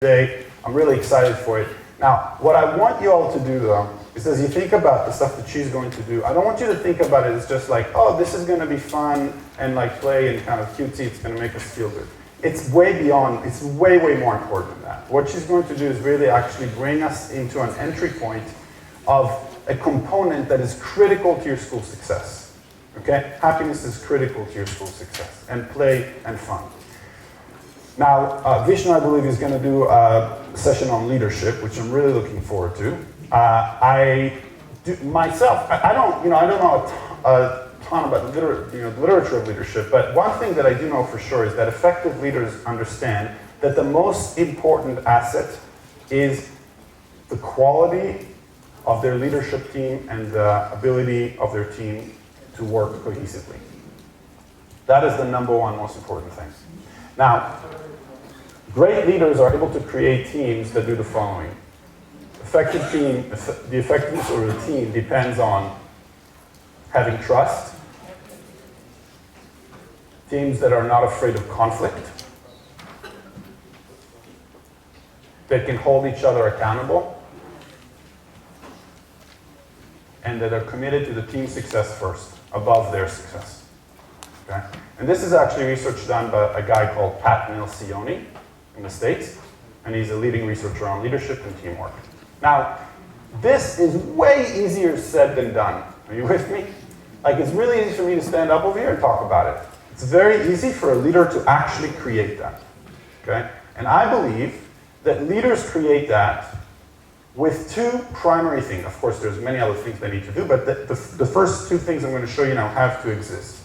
today. I'm really excited for it. Now, what I want you all to do though, is as you think about the stuff that she's going to do, I don't want you to think about it as just like, oh, this is going to be fun and like play and kind of cutesy, it's going to make us feel good. It's way beyond, it's way, way more important than that. What she's going to do is really actually bring us into an entry point of a component that is critical to your school success. Okay? Happiness is critical to your school success, and play and fun. Now, Vishnu, I believe, is going to do a session on leadership, which I'm really looking forward to. I don't know a ton about the literature of leadership, but one thing that I do know for sure is that effective leaders understand that the most important asset is the quality of their leadership team and the ability of their team to work cohesively. That is the number one most important thing. Now, great leaders are able to create teams that do the following. The effectiveness of a team depends on having trust, teams that are not afraid of conflict, that can hold each other accountable, and that are committed to the team's success first, above their success. Okay? And this is actually research done by a guy called Pat Nilcioni in the States, and he's a leading researcher on leadership and teamwork. Now, this is way easier said than done. Are you with me? Like, it's really easy for me to stand up over here and talk about it. It's very easy for a leader to actually create that. Okay? And I believe that leaders create that with two primary things. Of course, there's many other things they need to do, but the first two things I'm going to show you now have to exist.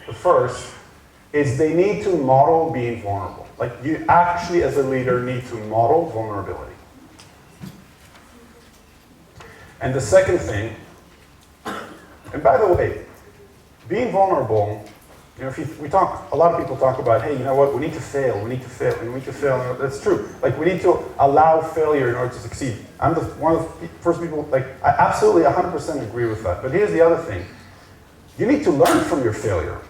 The first is they need to model being vulnerable. Like, you actually, as a leader, need to model vulnerability. And the second thing, and by the way, being vulnerable, you know, a lot of people talk about, hey, you know what, we need to fail, we need to fail, and we need to fail. That's true. Like, we need to allow failure in order to succeed. I'm one of the first people, like, I absolutely 100% agree with that. But here's the other thing. You need to learn from your failure,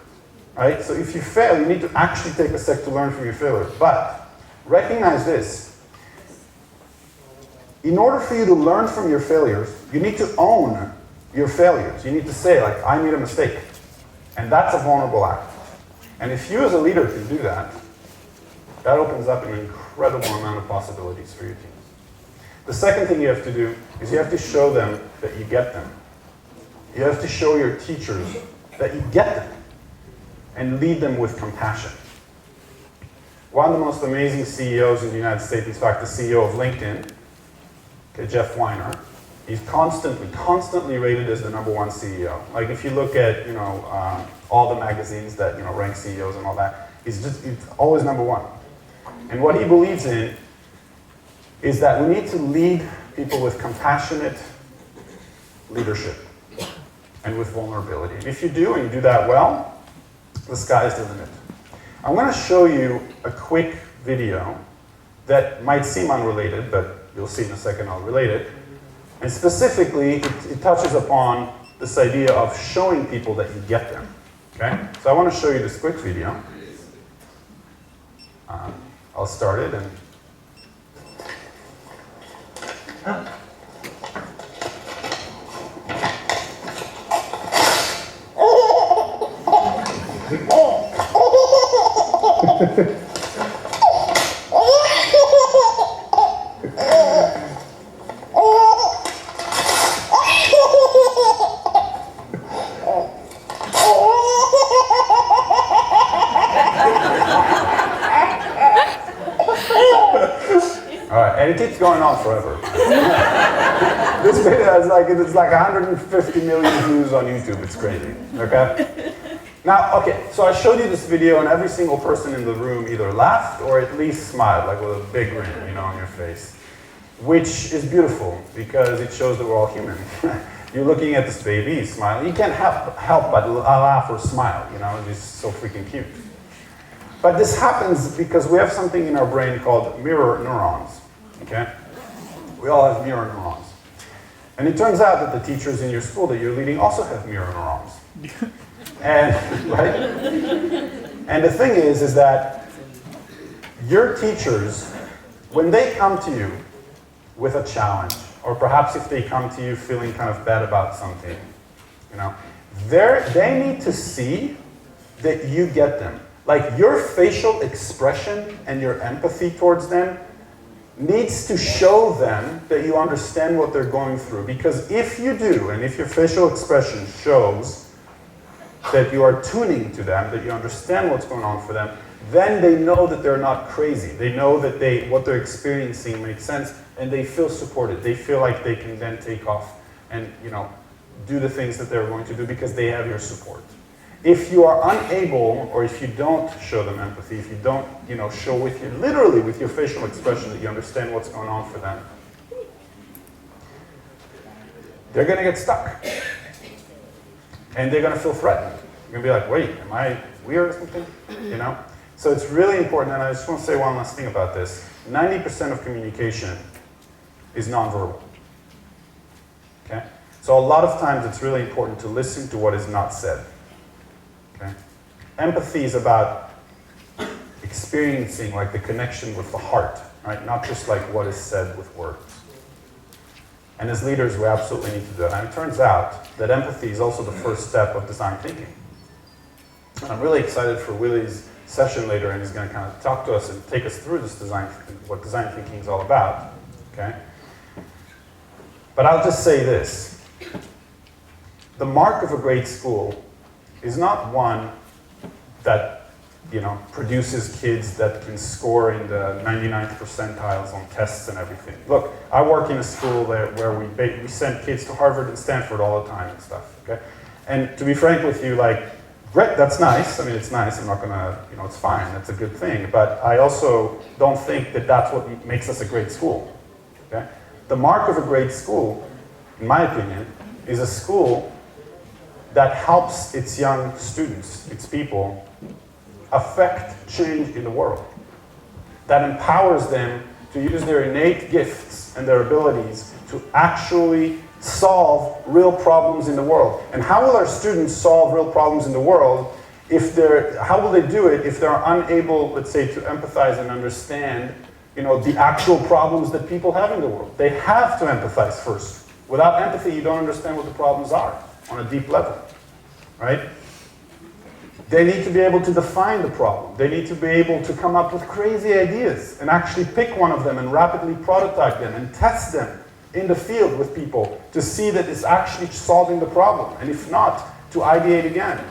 right? So if you fail, you need to actually take a sec to learn from your failure. But recognize this. In order for you to learn from your failures, you need to own your failures. You need to say, like, I made a mistake. And that's a vulnerable act. And if you as a leader can do that, that opens up an incredible amount of possibilities for your team. The second thing you have to do is you have to show them that you get them. You have to show your teachers that you get them and lead them with compassion. One of the most amazing CEOs in the United States, in fact, the CEO of LinkedIn, Jeff Weiner, he's constantly rated as the #1 CEO. Like, if you look at, all the magazines that, rank CEOs and all that, he's always #1. And what he believes in is that we need to lead people with compassionate leadership and with vulnerability. And if you do, and you do that well, the sky's the limit. I'm going to show you a quick video that might seem unrelated, but you'll see in a second I'll relate it. And specifically, it touches upon this idea of showing people that you get them. Okay? So I want to show you this quick video. I'll start it and. And it keeps going on forever. This video is like 150 million views on YouTube. It's crazy. Okay? Now, okay, so I showed you this video, and every single person in the room either laughed or at least smiled, like with a big grin, on your face, which is beautiful because it shows that we're all human. You're looking at this baby smiling. You can't help but laugh or smile. It's so freaking cute. But this happens because we have something in our brain called mirror neurons. Okay? We all have mirror neurons. And it turns out that the teachers in your school that you're leading also have mirror neurons. And, right? And the thing is that your teachers when they come to you with a challenge, or perhaps if they come to you feeling kind of bad about something, you know, they need to see that you get them. Like your facial expression and your empathy towards them needs to show them that you understand what they're going through. Because if you do, and if your facial expression shows that you are tuning to them, that you understand what's going on for them, then they know that they're not crazy. They know that what they're experiencing makes sense, and they feel supported. They feel like they can then take off and, you know, do the things that they're going to do because they have your support. If you are unable, or if you don't show them empathy, if you don't, you know, show literally with your facial expression that you understand what's going on for them, they're going to get stuck. And they're going to feel threatened. You're going to be like, wait, am I weird or something? You know? So it's really important, and I just want to say one last thing about this. 90% of communication is nonverbal. Okay? So a lot of times it's really important to listen to what is not said. Okay? Empathy is about experiencing like the connection with the heart, right? Not just like what is said with words. And as leaders, we absolutely need to do that. And it turns out that empathy is also the first step of design thinking. And I'm really excited for Willie's session later, and he's going to kind of talk to us and take us through this what design thinking is all about. Okay? But I'll just say this. The mark of a great school is not one that, you know, produces kids that can score in the 99th percentiles on tests and everything. Look, I work in a school where we send kids to Harvard and Stanford all the time and stuff, okay? And to be frank with you, like, great, that's nice. I mean, it's nice. I'm not gonna, you know, it's fine. That's a good thing. But I also don't think that that's what makes us a great school, okay? The mark of a great school, in my opinion, is a school that helps its young students, its people, affect change in the world. That empowers them to use their innate gifts and their abilities to actually solve real problems in the world. And how will our students solve real problems in the world how will they do it if they're unable, let's say, to empathize and understand, you know, the actual problems that people have in the world? They have to empathize first. Without empathy, you don't understand what the problems are on a deep level, right? They need to be able to define the problem. They need to be able to come up with crazy ideas and actually pick one of them and rapidly prototype them and test them in the field with people to see that it's actually solving the problem. And if not, to ideate again.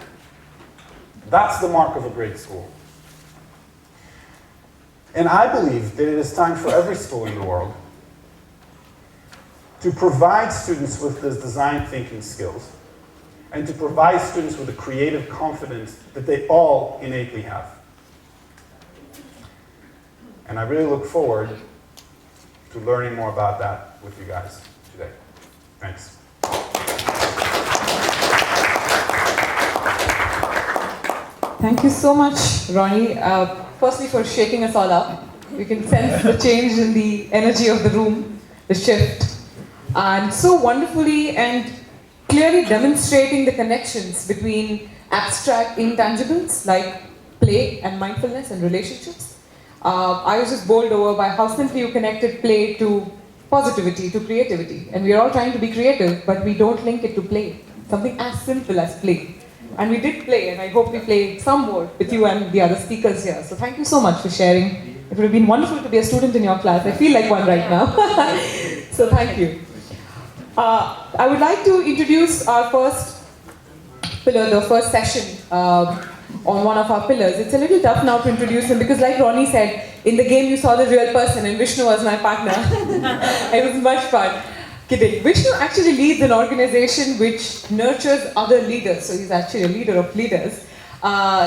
That's the mark of a great school. And I believe that it is time for every school in the world to provide students with these design thinking skills and to provide students with the creative confidence that they all innately have. And I really look forward to learning more about that with you guys today. Thanks. Thank you so much, Ronnie. Firstly, for shaking us all up. We can sense the change in the energy of the room, the shift. And so wonderfully and clearly demonstrating the connections between abstract intangibles like play and mindfulness and relationships. I was just bowled over by how simply you connected play to positivity, to creativity. And we are all trying to be creative, but we don't link it to play. Something as simple as play. And we did play, and I hope we played some more with you and the other speakers here. So thank you so much for sharing. It would have been wonderful to be a student in your class. I feel like one right now. So thank you. I would like to introduce our first pillar, the first session on one of our pillars. It's a little tough now to introduce him because like Ronnie said, in the game you saw the real person and Vishnu was my partner. It was much fun. Kidding. Vishnu actually leads an organization which nurtures other leaders. So he's actually a leader of leaders.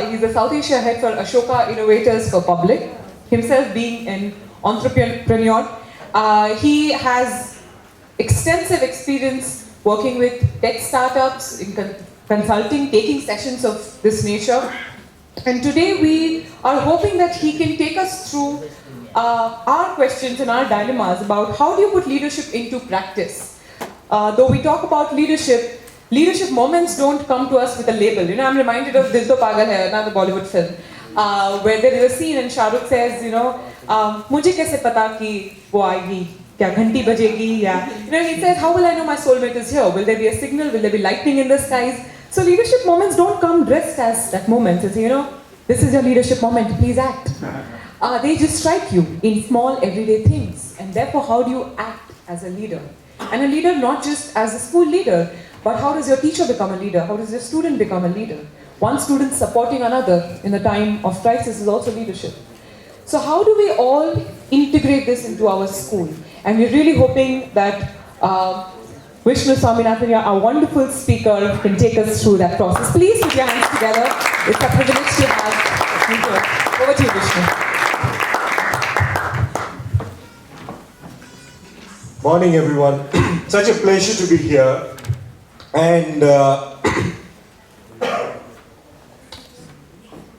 He's the South Asia head for Ashoka Innovators for Public. Himself being an entrepreneur, he has extensive experience working with tech startups, in consulting, taking sessions of this nature. And today we are hoping that he can take us through our questions and our dilemmas about how do you put leadership into practice. Though we talk about leadership moments don't come to us with a label. You know, I'm reminded of Dil To Pagal Hai, another Bollywood film, where there is a scene and Shah Rukh says, you know, मुझे कैसे पता कि वो आएगी, क्या घंटी बजेगी या, he says, how will I know my soulmate is here? Will there be a signal? Will there be lightning in the skies? So leadership moments don't come dressed as that moment. It's, this is your leadership moment, please act. They just strike you in small everyday things. And therefore, how do you act as a leader? And a leader not just as a school leader, but how does your teacher become a leader? How does your student become a leader? One student supporting another in the time of crisis is also leadership. So how do we all integrate this into our school? And we're really hoping that Vishnu Swaminathan, our wonderful speaker, can take us through that process. Please put your hands together. It's a privilege to have you here. Over to you, Vishnu. Morning, everyone. Such a pleasure to be here. And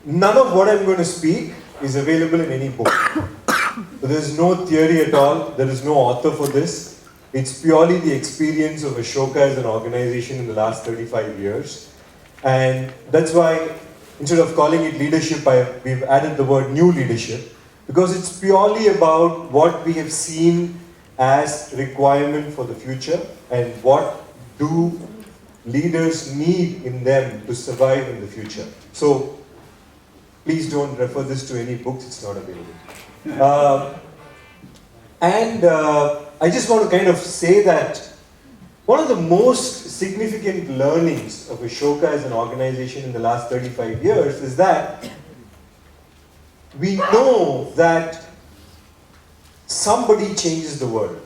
none of what I'm going to speak is available in any book. So there's no theory at all. There is no author for this. It's purely the experience of Ashoka as an organization in the last 35 years. And that's why, instead of calling it leadership, we've added the word new leadership, because it's purely about what we have seen as requirement for the future and what do leaders need in them to survive in the future. So please don't refer this to any books, it's not available. I just want to kind of say that one of the most significant learnings of Ashoka as an organization in the last 35 years is that we know that somebody changes the world.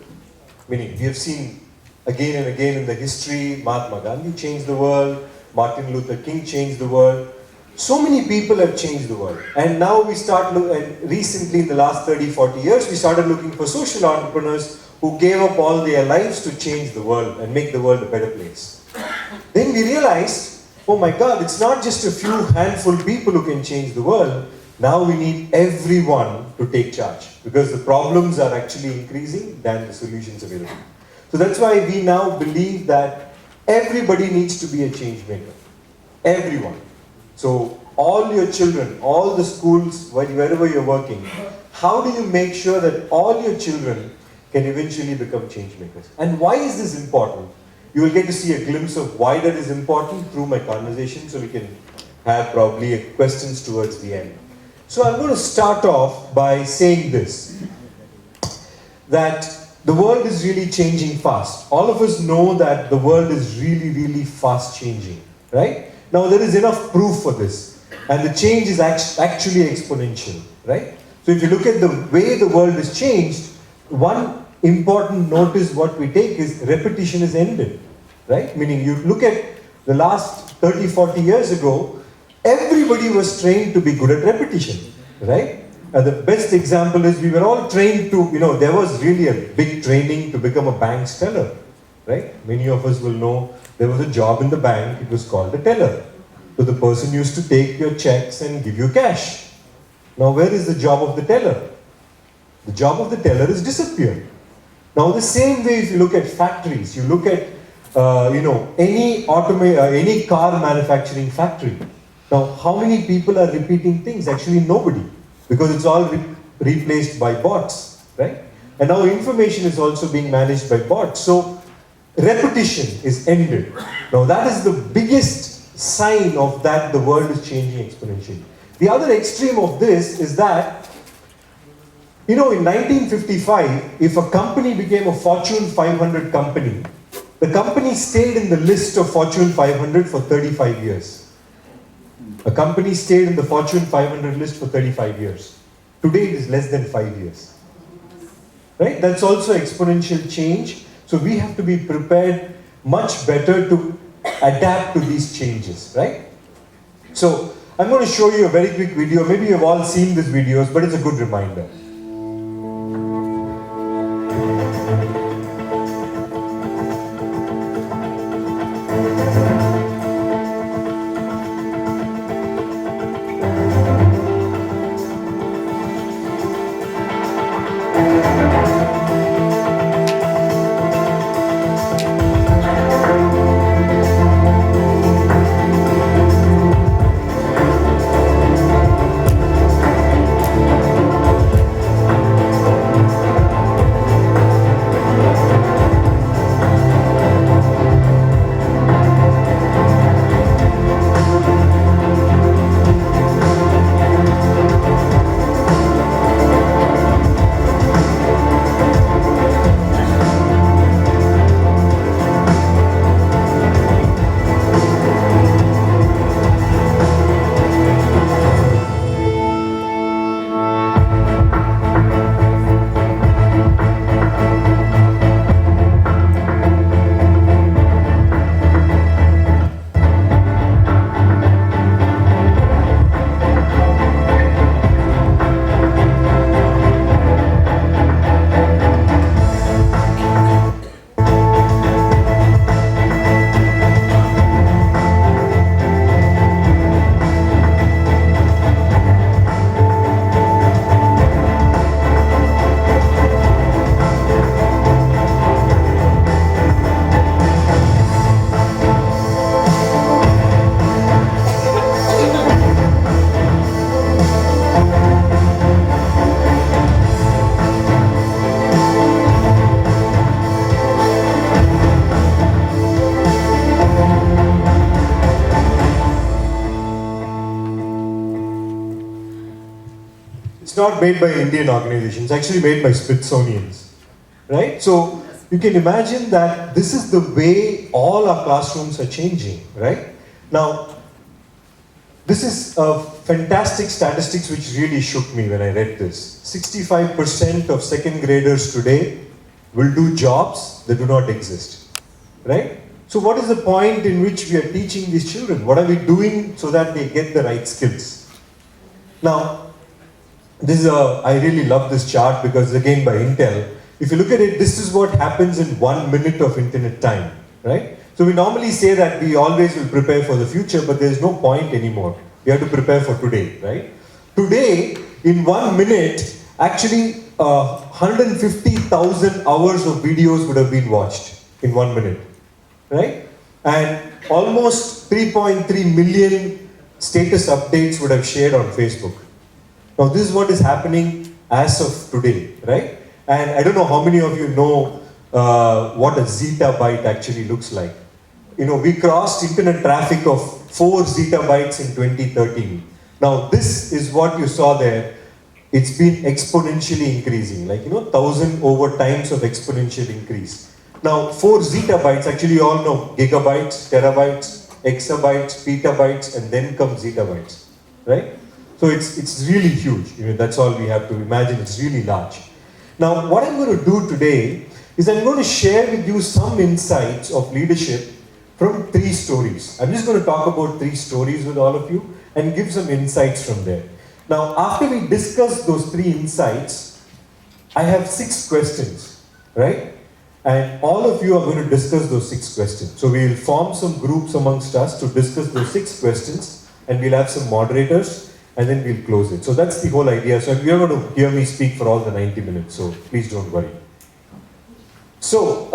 Meaning, we have seen again and again in the history, Mahatma Gandhi changed the world, Martin Luther King changed the world. So many people have changed the world. And now we start, recently in the last 30, 40 years, we started looking for social entrepreneurs who gave up all their lives to change the world and make the world a better place. Then we realized, oh my God, it's not just a few handful people who can change the world. Now we need everyone to take charge, because the problems are actually increasing than the solutions available. So that's why we now believe that everybody needs to be a change maker. Everyone. So all your children, all the schools, wherever you're working, how do you make sure that all your children can eventually become change makers? And why is this important? You will get to see a glimpse of why that is important through my conversation, so we can have probably questions towards the end. So I'm going to start off by saying this, that the world is really changing fast. All of us know that the world is really, really fast changing, right? Now there is enough proof for this, and the change is actually exponential, right? So if you look at the way the world has changed, one important notice what we take is repetition is ended, right? Meaning you look at the last 30, 40 years ago, everybody was trained to be good at repetition, right? And the best example is we were all trained to, there was really a big training to become a bank teller, right? Many of us will know there was a job in the bank, it was called a teller. So the person used to take your checks and give you cash. Now where is the job of the teller? The job of the teller has disappeared. Now the same way if you look at factories, you look at any car manufacturing factory. Now how many people are repeating things? Actually nobody, because it's all replaced by bots, right? And now information is also being managed by bots. So repetition is ended. Now that is the biggest sign of that the world is changing exponentially. The other extreme of this is that, in 1955, if a company became a Fortune 500 company, the company stayed in the list of Fortune 500 for 35 years. A company stayed in the Fortune 500 list for 35 years. Today it is less than 5 years. Right? That's also exponential change. So we have to be prepared much better to adapt to these changes, right? So I'm going to show you a very quick video. Maybe you've all seen these videos, but it's a good reminder. not made by Indian organizations, it's actually made by Smithsonians, right? So you can imagine that this is the way all our classrooms are changing, right? Now, this is a fantastic statistics which really shook me when I read this. 65% of second graders today will do jobs that do not exist, right? So what is the point in which we are teaching these children? What are we doing so that they get the right skills? Now, I really love this chart because again by Intel, if you look at it, this is what happens in 1 minute of internet time, right? So we normally say that we always will prepare for the future, but there's no point anymore. We have to prepare for today, right? Today, in 1 minute, actually 150,000 hours of videos would have been watched in 1 minute, right? And almost 3.3 million status updates would have shared on Facebook. Now this is what is happening as of today, right? And I don't know how many of you know what a zettabyte actually looks like. You know, we crossed internet traffic of 4 zettabytes in 2013. Now this is what you saw there. It's been exponentially increasing, like 1,000 over times of exponential increase. Now 4 zettabytes, actually you all know gigabytes, terabytes, exabytes, petabytes, and then come zettabytes, right? So it's really huge. That's all we have to imagine. It's really large. Now what I'm going to do today is I'm going to share with you some insights of leadership from 3 stories. I'm just going to talk about 3 stories with all of you and give some insights from there. Now, after we discuss those 3 insights, I have 6 questions, right? And all of you are going to discuss those 6 questions. So we'll form some groups amongst us to discuss those 6 questions, and we'll have some moderators, and then we'll close it. So that's the whole idea. So you're going to hear me speak for all the 90 minutes, so please don't worry. So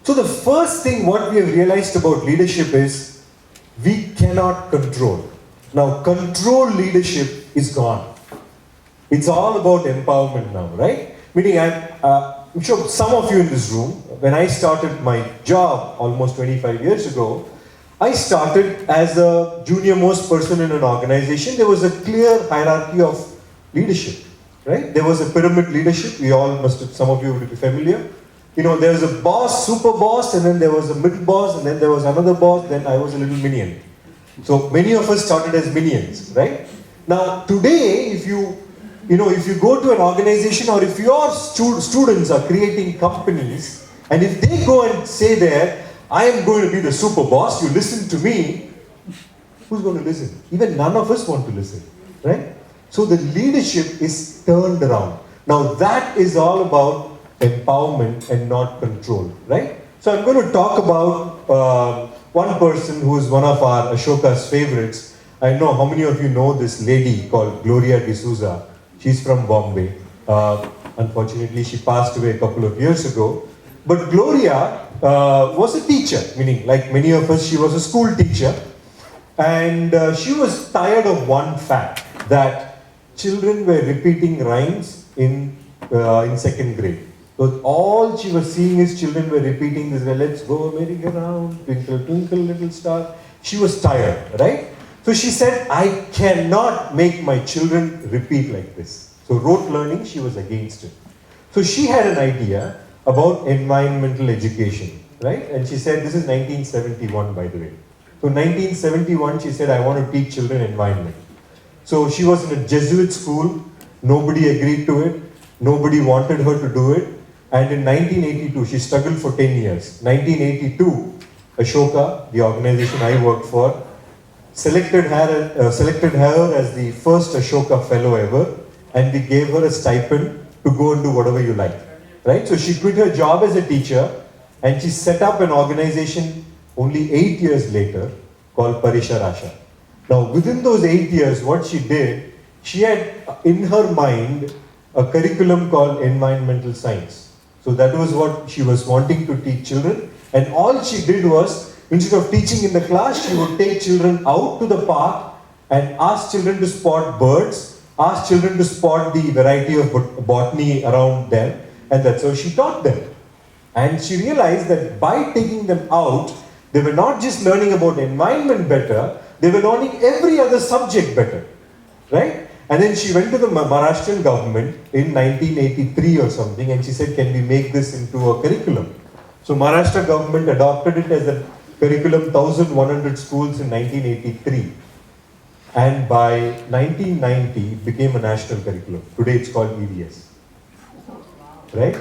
the first thing what we have realized about leadership is we cannot control. Now, control leadership is gone. It's all about empowerment now, right? Meaning, I'm sure some of you in this room, when I started my job almost 25 years ago, I started as a junior most person in an organization. There was a clear hierarchy of leadership, right? There was a pyramid leadership. We all must have, some of you would be familiar. There was a boss, super boss, and then there was a middle boss, and then there was another boss, then I was a little minion. So many of us started as minions, right? Now today, if you go to an organization or if your students are creating companies, and if they go and say there, I am going to be the super boss, you listen to me, who's going to listen? Even none of us want to listen, right? So the leadership is turned around. Now that is all about empowerment and not control, right? So I'm going to talk about one person who is one of our Ashoka's favorites. I know how many of you know this lady called Gloria D'Souza. She's from Bombay. Unfortunately, she passed away a couple of years ago. But Gloria was a teacher, meaning like many of us, she was a school teacher. And she was tired of one fact, that children were repeating rhymes in second grade. So all she was seeing is children were repeating this, let's go merry-go-round, twinkle, twinkle, little star. She was tired, right? So she said, I cannot make my children repeat like this. So rote learning, she was against it. So she had an idea about environmental education, right? And she said, this is 1971, by the way. So 1971, she said, I want to teach children environment. So she was in a Jesuit school. Nobody agreed to it. Nobody wanted her to do it. And in 1982, she struggled for 10 years. 1982, Ashoka, the organization I worked for, selected her as the first Ashoka fellow ever, and we gave her a stipend to go and do whatever you like, right? So she quit her job as a teacher, and she set up an organization only 8 years later called Parisharasha. Now, within those 8 years, what she did, she had in her mind a curriculum called environmental science. So that was what she was wanting to teach children. And all she did was, instead of teaching in the class, she would take children out to the park and ask children to spot birds, ask children to spot the variety of botany around them, and that's how she taught them. And she realized that by taking them out, they were not just learning about environment better, they were learning every other subject better, right? And then she went to the Maharashtrian government in 1983 or something, and she said, can we make this into a curriculum? So Maharashtra government adopted it as a curriculum, 1,100 schools in 1983. And by 1990, it became a national curriculum. Today it's called EVS. Right?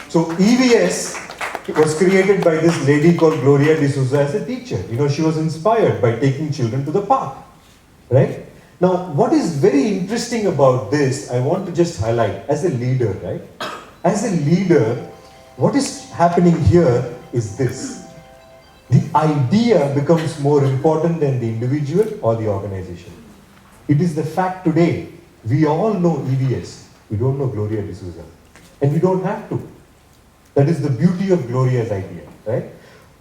So EVS was created by this lady called Gloria D'Souza as a teacher. You know, she was inspired by taking children to the park. Right? Now, what is very interesting about this, I want to just highlight, as a leader, right? As a leader, what is happening here is this. The idea becomes more important than the individual or the organization. It is the fact today, we all know EVS, we don't know Gloria D'Souza. And we don't have to. That is the beauty of Gloria's idea, right?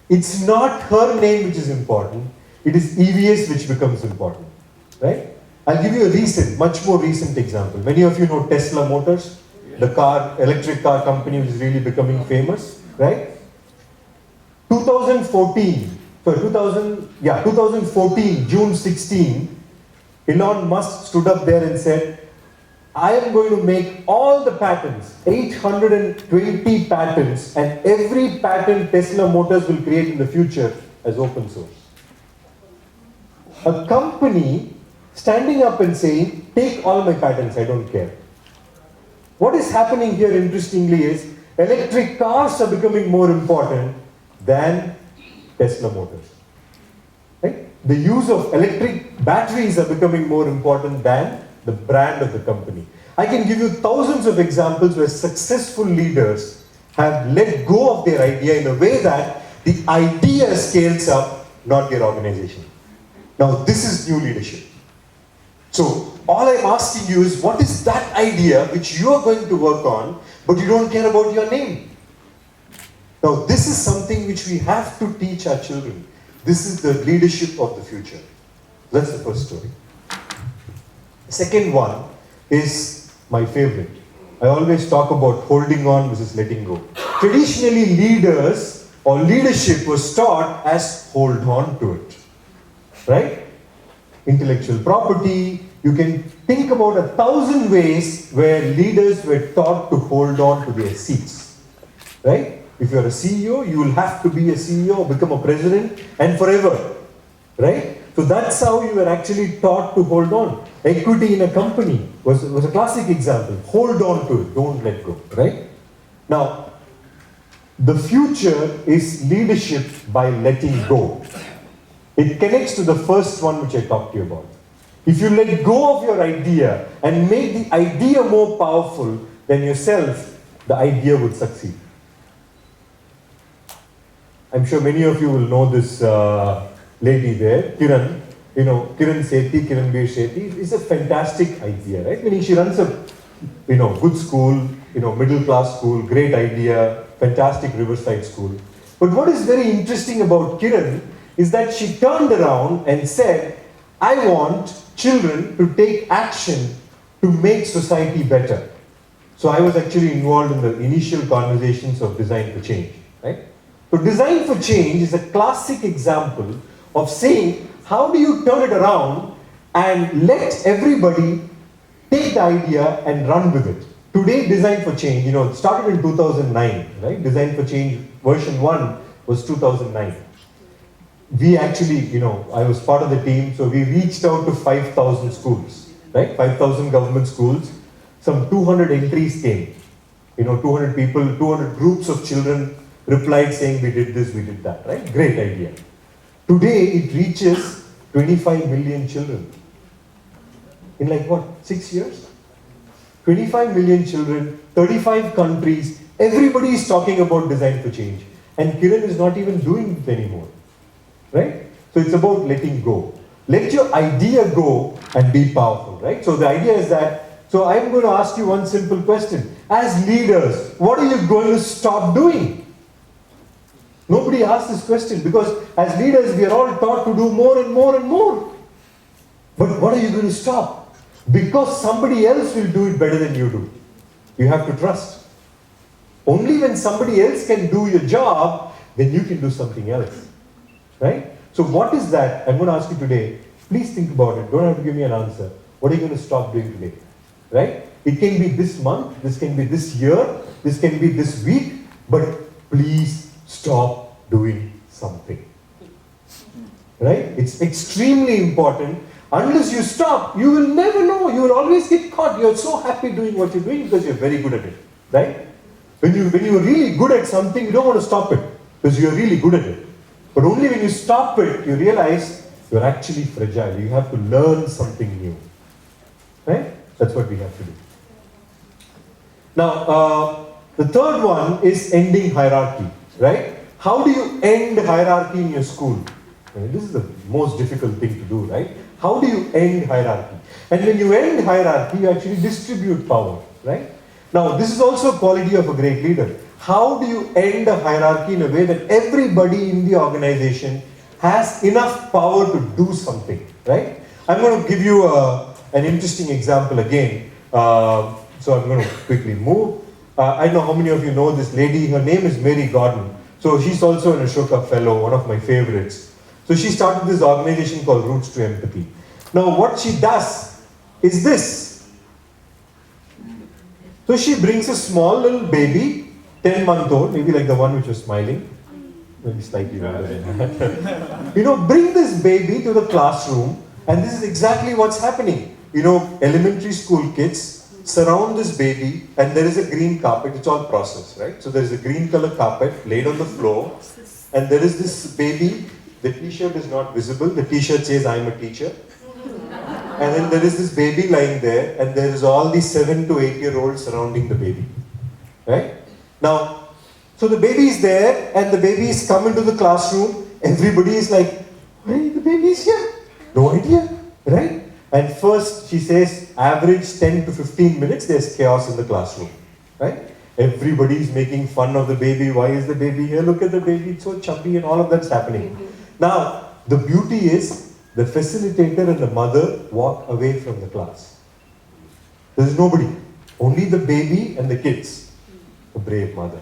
It's not her name which is important, it is EVS which becomes important, right? I'll give you a recent, much more recent example. Many of you know Tesla Motors, the electric car company which is really becoming famous, right? 2014, June 16, Elon Musk stood up there and said, I am going to make all the patents, 820 patents, and every patent Tesla Motors will create in the future as open source. A company standing up and saying, take all my patents, I don't care. What is happening here, interestingly, is electric cars are becoming more important than Tesla Motors. Right? The use of electric batteries are becoming more important than the brand of the company. I can give you thousands of examples where successful leaders have let go of their idea in a way that the idea scales up, not their organization. Now, this is new leadership. So, all I'm asking you is, what is that idea which you are going to work on, but you don't care about your name? Now, this is something which we have to teach our children. This is the leadership of the future. That's the first story. Second one is my favorite. I always talk about holding on versus letting go. Traditionally, leaders or leadership was taught as hold on to it. Right? Intellectual property. You can think about 1,000 ways where leaders were taught to hold on to their seats. Right? If you're a CEO, you will have to be a CEO, become a president, and forever. Right? So that's how you were actually taught to hold on. Equity in a company was a classic example. Hold on to it, don't let go. Right? Now, the future is leadership by letting go. It connects to the first one which I talked to you about. If you let go of your idea and make the idea more powerful than yourself, the idea would succeed. I'm sure many of you will know this lady there, Kiran. You know, Kiran Bir Sethi is a fantastic idea, right? Meaning she runs a, good school, middle class school, great idea, fantastic riverside school. But what is very interesting about Kiran is that she turned around and said, I want children to take action to make society better. So I was actually involved in the initial conversations of Design for Change, right? So Design for Change is a classic example of saying, how do you turn it around and let everybody take the idea and run with it? Today, Design for Change, started in 2009, right? Design for Change version 1 was 2009. We actually, I was part of the team, so we reached out to 5,000 schools, right? 5,000 government schools. Some 200 entries came. 200 people, 200 groups of children replied saying, we did this, we did that, right? Great idea. Today, it reaches 25 million children. In 6 years? 25 million children, 35 countries, everybody is talking about Design for Change. And Kiran is not even doing it anymore. Right? So it's about letting go. Let your idea go and be powerful, right? So the idea is that, so I'm going to ask you one simple question. As leaders, what are you going to stop doing? Nobody asks this question because as leaders, we are all taught to do more and more and more. But what are you going to stop? Because somebody else will do it better than you do. You have to trust. Only when somebody else can do your job, then you can do something else. Right? So what is that? I'm going to ask you today. Please think about it. Don't have to give me an answer. What are you going to stop doing today? Right? It can be this month, this can be this year, this can be this week, but please stop doing something. Right? It's extremely important. Unless you stop, you will never know. You will always get caught. You're so happy doing what you're doing because you're very good at it. Right? When you're really good at something, you don't want to stop it because you're really good at it. But only when you stop it, you realize you're actually fragile. You have to learn something new. Right? That's what we have to do. Now, the third one is ending hierarchy. Right? How do you end hierarchy in your school? I mean, this is the most difficult thing to do, right? How do you end hierarchy? And when you end hierarchy, you actually distribute power, right? Now, this is also a quality of a great leader. How do you end a hierarchy in a way that everybody in the organization has enough power to do something, right? I'm going to give you an interesting example again. So I'm going to quickly move. I don't know how many of you know this lady. Her name is Mary Gordon. So she's also an Ashoka Fellow, one of my favorites. So she started this organization called Roots to Empathy. Now what she does is this. So she brings a small little baby, 10-month-old, maybe like the one which was smiling. Maybe slightly younger than that. Bring this baby to the classroom, and this is exactly what's happening. Elementary school kids surround this baby, and there is a green carpet. It's all processed, right? So there is a green color carpet laid on the floor, and there is this baby. The t-shirt is not visible. The t-shirt says, "I'm a teacher." And then there is this baby lying there, and there is all these 7 to 8-year-olds surrounding the baby. Right? Now, so the baby is there, and the baby is come into the classroom. Everybody is like, "Hey, the baby is here." No idea, right? And first she says, average 10 to 15 minutes, there's chaos in the classroom. Right? Everybody is making fun of the baby. Why is the baby here? Look at the baby, it's so chubby, and all of that's happening. Now, the beauty is, the facilitator and the mother walk away from the class. There is nobody. Only the baby and the kids. A brave mother.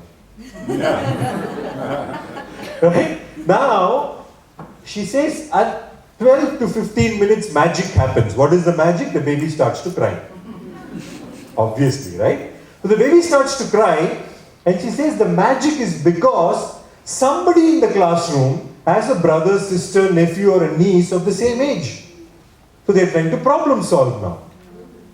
Right? Now, she says at 12 to 15 minutes magic happens. What is the magic? The baby starts to cry. Obviously, right? So the baby starts to cry, and she says the magic is because somebody in the classroom has a brother, sister, nephew, or a niece of the same age. So they're trying to problem solve now.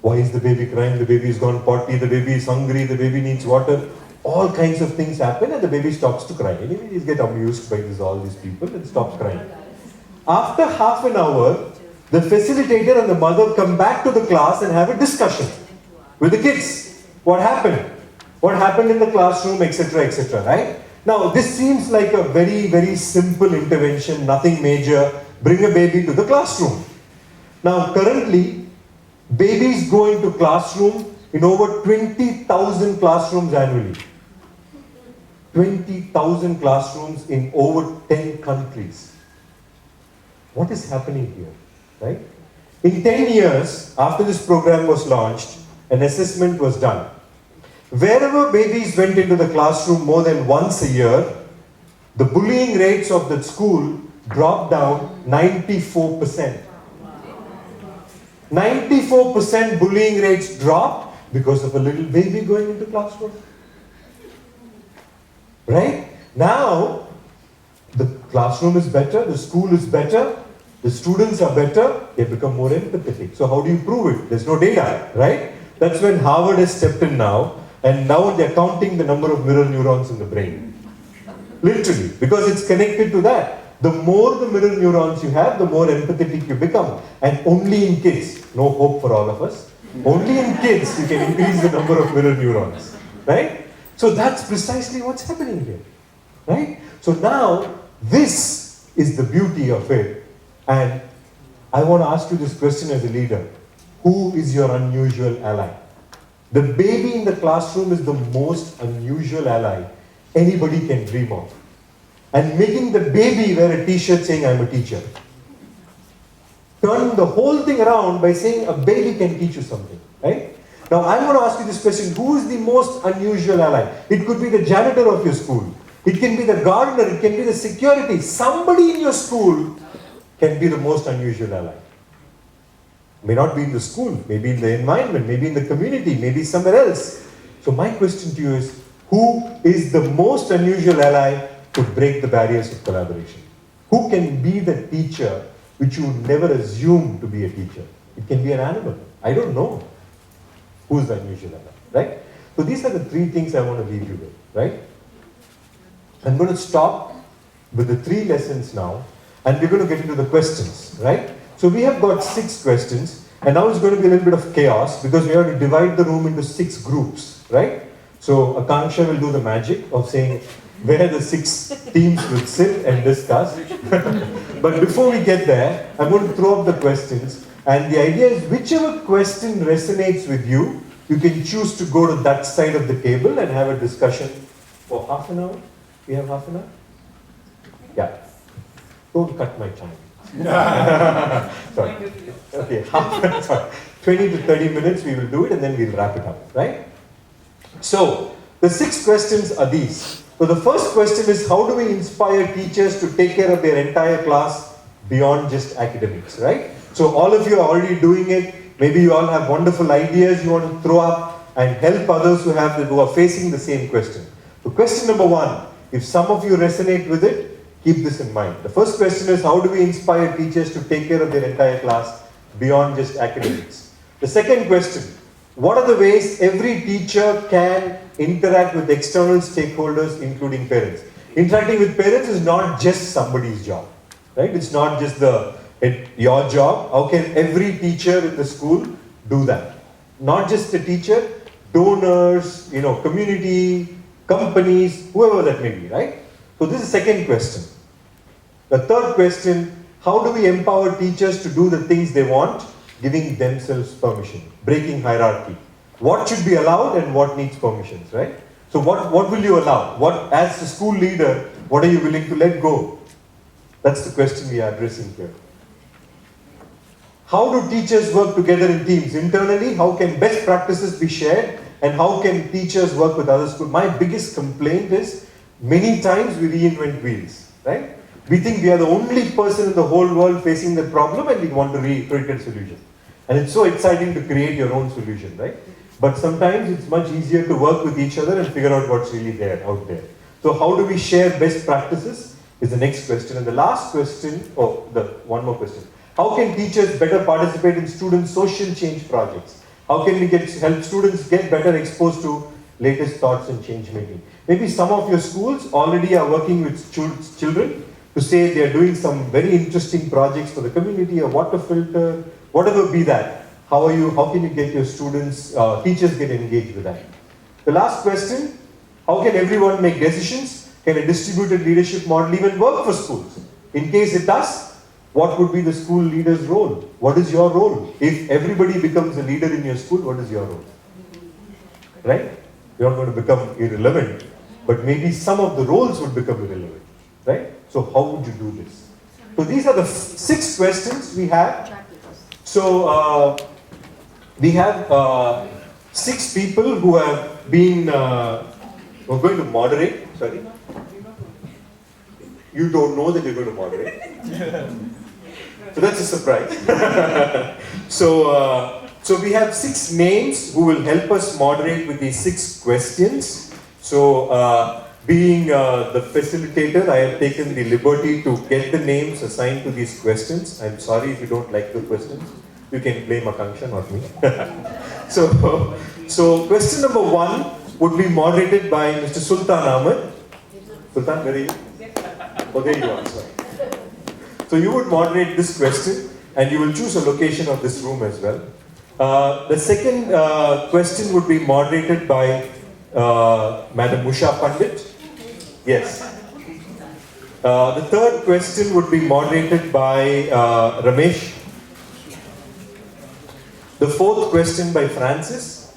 Why is the baby crying? The baby is gone potty, the baby is hungry, the baby needs water. All kinds of things happen, and the baby stops to cry. Anyway, you get amused by all these people and stops crying. After half an hour, the facilitator and the mother come back to the class and have a discussion with the kids. What happened? What happened in the classroom, etc., etc., right? Now, this seems like a very, very simple intervention, nothing major. Bring a baby to the classroom. Now, currently, babies go into classroom in over 20,000 classrooms annually. 20,000 classrooms in over 10 countries. What is happening here, right? In 10 years, after this program was launched, an assessment was done. Wherever babies went into the classroom more than once a year, the bullying rates of that school dropped down 94%. 94% bullying rates dropped because of a little baby going into classroom. Right? Now, the classroom is better, the school is better, the students are better, they become more empathetic. So how do you prove it? There's no data, right? That's when Harvard has stepped in now, and now they're counting the number of mirror neurons in the brain. Literally, because it's connected to that. The more the mirror neurons you have, the more empathetic you become. And only in kids, no hope for all of us, only in kids you can increase the number of mirror neurons. Right? So that's precisely what's happening here. Right? So now, this is the beauty of it. And I want to ask you this question as a leader. Who is your unusual ally? The baby in the classroom is the most unusual ally anybody can dream of. And making the baby wear a t-shirt saying, "I'm a teacher." Turn the whole thing around by saying a baby can teach you something, right? Now I'm going to ask you this question. Who is the most unusual ally? It could be the janitor of your school. It can be the gardener. It can be the security. Somebody in your school can be the most unusual ally. May not be in the school, maybe in the environment, maybe in the community, maybe somewhere else. So my question to you is, who is the most unusual ally to break the barriers of collaboration? Who can be the teacher which you would never assume to be a teacher? It can be an animal. I don't know who's the unusual ally, right? So these are the three things I want to leave you with, right? I'm going to stop with the three lessons now, and we're going to get into the questions, right? So we have got 6 questions, and now it's going to be a little bit of chaos because we have to divide the room into 6 groups, right? So Akanksha will do the magic of saying where the 6 teams will sit and discuss. But before we get there, I'm going to throw up the questions, and the idea is whichever question resonates with you, you can choose to go to that side of the table and have a discussion for half an hour. We have half an hour? Yeah. Don't cut my time. Sorry. Okay, sorry. 20 to 30 minutes we will do it and then we'll wrap it up, right? So, the 6 questions are these. So the first question is, how do we inspire teachers to take care of their entire class beyond just academics, right? So all of you are already doing it. Maybe you all have wonderful ideas you want to throw up and help others who are facing the same question. So question number 1, if some of you resonate with it, keep this in mind. The first question is, how do we inspire teachers to take care of their entire class beyond just academics? The second question, what are the ways every teacher can interact with external stakeholders, including parents? Interacting with parents is not just somebody's job, right? It's not just your job. How can every teacher in the school do that? Not just the teacher, donors, community, companies, whoever that may be, right? So this is the second question. The third question, how do we empower teachers to do the things they want, giving themselves permission, breaking hierarchy? What should be allowed and what needs permissions, right? So what will you allow? What, as a school leader, what are you willing to let go? That's the question we are addressing here. How do teachers work together in teams? Internally, how can best practices be shared? And how can teachers work with other schools? My biggest complaint is, many times we reinvent wheels, right? We think we are the only person in the whole world facing the problem and we want to create a solution. And it's so exciting to create your own solution, right? But sometimes it's much easier to work with each other and figure out what's really out there. So how do we share best practices is the next question. And the last question, one more question. How can teachers better participate in student social change projects? How can we help students get better exposed to latest thoughts and change making? Maybe some of your schools already are working with children to say they are doing some very interesting projects for the community, a water filter, whatever be that. How can you get your students, teachers get engaged with that? The last question, how can everyone make decisions? Can a distributed leadership model even work for schools? In case it does, what would be the school leader's role? What is your role? If everybody becomes a leader in your school, what is your role? Right? You're not going to become irrelevant, but maybe some of the roles would become irrelevant, right? So how would you do this? So these are the 6 questions we have. So we have 6 people who have been, we're going to moderate, sorry. You don't know that you're going to moderate. So that's a surprise. So we have 6 names who will help us moderate with these 6 questions. So being the facilitator, I have taken the liberty to get the names assigned to these questions. I'm sorry if you don't like the questions. You can blame Akanksha, not me. So question number 1 would be moderated by Mr. Sultan Ahmed. Sultan, where are you? Oh, there you are. Sorry. So you would moderate this question and you will choose a location of this room as well. The second question would be moderated by Madam Musha Pandit. Yes. The third question would be moderated by Ramesh. The fourth question by Francis.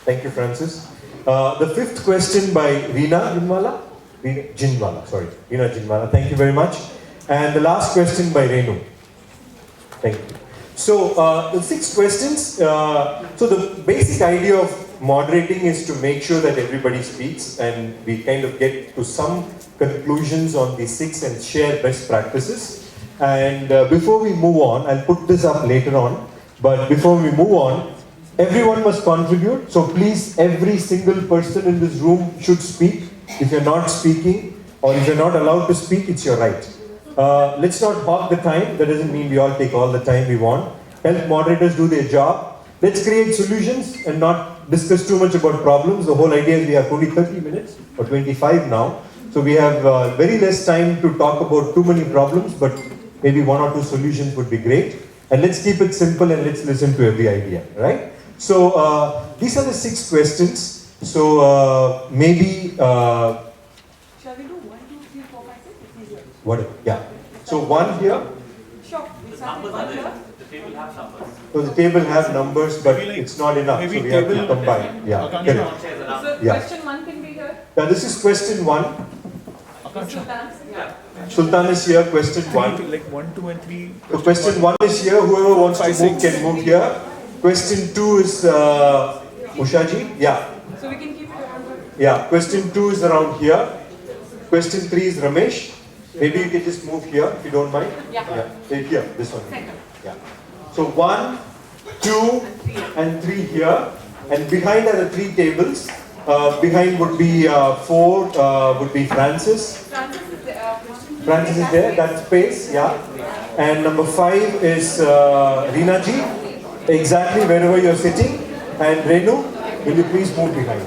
Thank you, Francis. The fifth question by Reena Jinwala. Reena Jinwala. Thank you very much. And the last question by Renu. Thank you. So the 6 questions. So the basic idea of moderating is to make sure that everybody speaks and we kind of get to some conclusions on the 6 and share best practices. And before we move on, I'll put this up later on, but before we move on, everyone must contribute. So please, every single person in this room should speak. If you're not speaking, or if you're not allowed to speak, it's your right. Let's not hog the time. That doesn't mean we all take all the time we want. Help moderators do their job. Let's create solutions and not discuss too much about problems. The whole idea is we have only 30 minutes or 25 now. So we have very less time to talk about too many problems, but maybe one or two solutions would be great. And let's keep it simple and let's listen to every idea, right? So these are the 6 questions. So maybe... Shall we do 1, 2, 3, 4, 5, 6? It's easier. What? Yeah. So 1 here. Sure. We start with 1 here. The table has numbers. So the table has numbers, but it's not enough. So we have to combine. Yeah. Get it. So Yeah. question 1 can be here. Yeah, this is question 1. Sultan. Yeah. Sultan is here, question 1. Like 1, 2 and 3. So question 1 is here, whoever wants to 5, move 6. can move here. Question 2 is Ushaji, yeah. So we can keep it around. Yeah, question 2 is around here. Question 3 is Ramesh. Maybe you can just move here if you don't mind. Yeah. Here, this one. Second. Yeah. So 1, 2 and 3 here. And behind are the 3 tables. Behind would be 4 would be Francis. Francis is there. Francis is there, that space, yeah. And number 5 is Reena ji, exactly wherever you're sitting. And Renu, will you please move behind?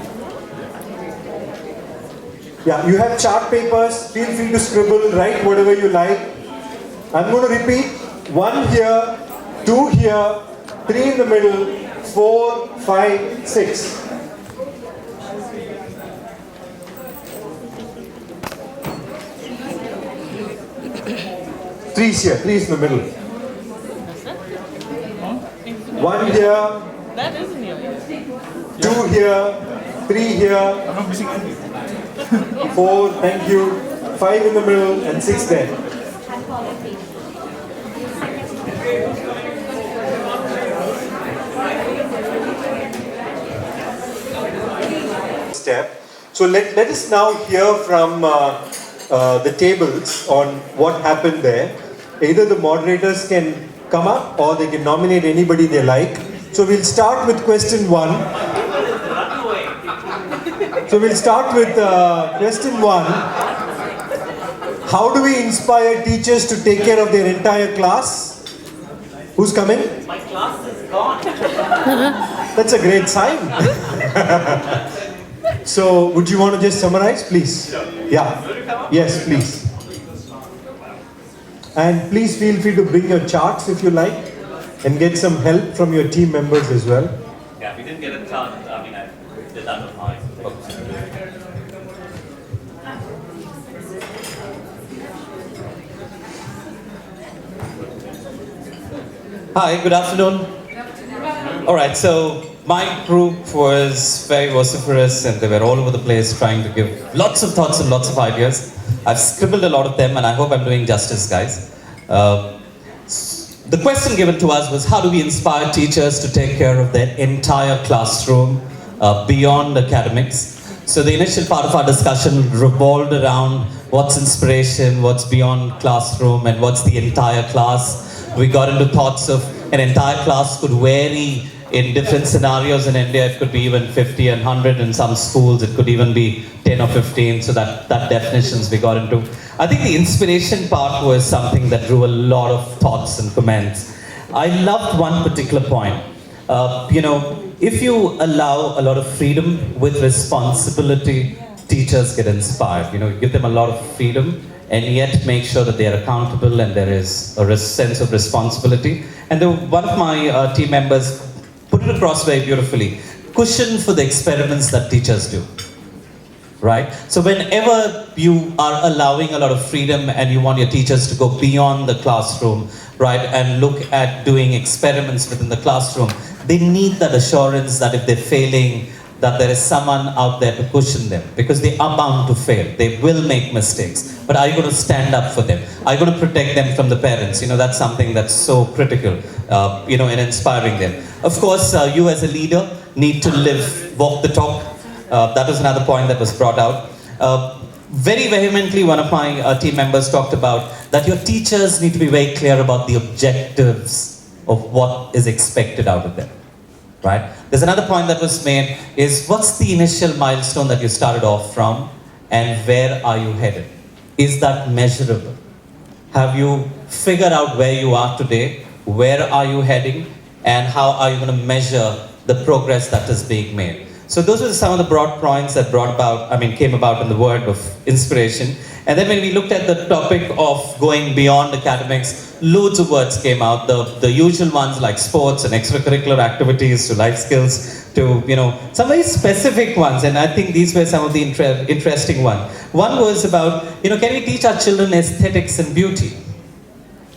Yeah, you have chart papers, feel free to scribble, write whatever you like. I'm going to repeat, 1 here, 2 here, 3 in the middle, 4, 5, 6. Three is here, 3 is in the middle. 1 here, That isn't here. 2 here, 3 here, I'm not missing anything. 4, thank you, 5 in the middle, and 6 there. Step. So let us now hear from the tables on what happened there. Either the moderators can come up or they can nominate anybody they like. So we'll start with question 1. So we'll start with question 1. How do we inspire teachers to take care of their entire class? Who's coming? My class is gone. That's a great sign. So would you want to just summarize, please? Yeah. Yes, please. And please feel free to bring your charts if you like and get some help from your team members as well. Yeah, we didn't get a chance. I mean, I did that on mine. Hi, good afternoon. All right, so my group was very vociferous and they were all over the place trying to give lots of thoughts and lots of ideas. I've scribbled a lot of them and I hope I'm doing justice, guys. The question given to us was, how do we inspire teachers to take care of their entire classroom beyond academics? So the initial part of our discussion revolved around what's inspiration, what's beyond classroom, and what's the entire class. We got into thoughts of an entire class could vary in different scenarios. In India, it could be even 50 and 100. In some schools, it could even be 10 or 15. So that definitions we got into. I think the inspiration part was something that drew a lot of thoughts and comments. I loved one particular point. If you allow a lot of freedom with responsibility, teachers get inspired. Give them a lot of freedom and yet make sure that they are accountable and there is a sense of responsibility. And one of my team members put it across very beautifully. Cushion for the experiments that teachers do. Right? So whenever you are allowing a lot of freedom and you want your teachers to go beyond the classroom, right, and look at doing experiments within the classroom, they need that assurance that if they're failing, that there is someone out there to cushion them, because they are bound to fail. They will make mistakes. But are you going to stand up for them? Are you going to protect them from the parents? That's something that's so critical, in inspiring them. Of course, you as a leader need to walk the talk. That was another point that was brought out. very vehemently, one of my team members talked about that your teachers need to be very clear about the objectives of what is expected out of them, right? There's another point that was made is what's the initial milestone that you started off from and where are you headed? Is that measurable? Have you figured out where you are today? Where are you heading? And how are you going to measure the progress that is being made? So those were some of the broad points that came about in the word of inspiration. And then when we looked at the topic of going beyond academics, loads of words came out. The usual ones like sports and extracurricular activities to life skills to, some very specific ones. And I think these were some of the interesting ones. One was about, can we teach our children aesthetics and beauty?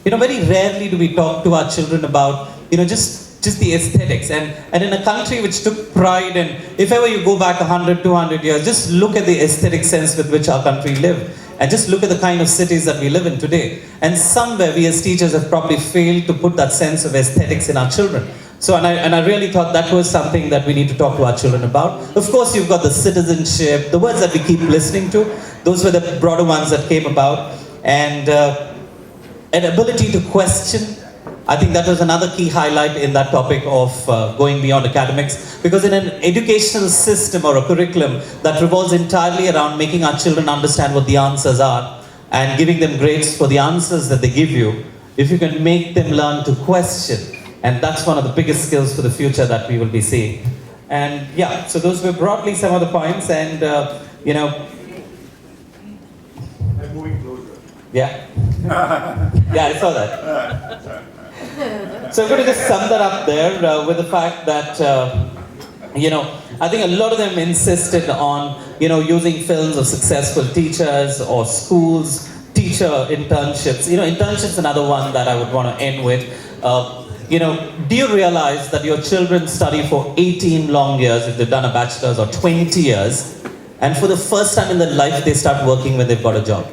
Very rarely do we talk to our children about, just the aesthetics. And in a country which took pride, and if ever you go back 100, 200 years, just look at the aesthetic sense with which our country lived. And just look at the kind of cities that we live in today. And somewhere we as teachers have probably failed to put that sense of aesthetics in our children. So, and I really thought that was something that we need to talk to our children about. Of course, you've got the citizenship, the words that we keep listening to. Those were the broader ones that came about. And an ability to question. I think that was another key highlight in that topic of going beyond academics, because in an educational system or a curriculum that revolves entirely around making our children understand what the answers are and giving them grades for the answers that they give you, if you can make them learn to question, and that's one of the biggest skills for the future that we will be seeing. And yeah, so those were broadly some of the points, and I'm moving closer. Yeah. Yeah, I saw that. So I'm going to just sum that up there with the fact that, I think a lot of them insisted on, using films of successful teachers or schools, teacher internships. Internships is another one that I would want to end with. Do you realize that your children study for 18 long years if they've done a bachelor's, or 20 years, and for the first time in their life they start working when they've got a job?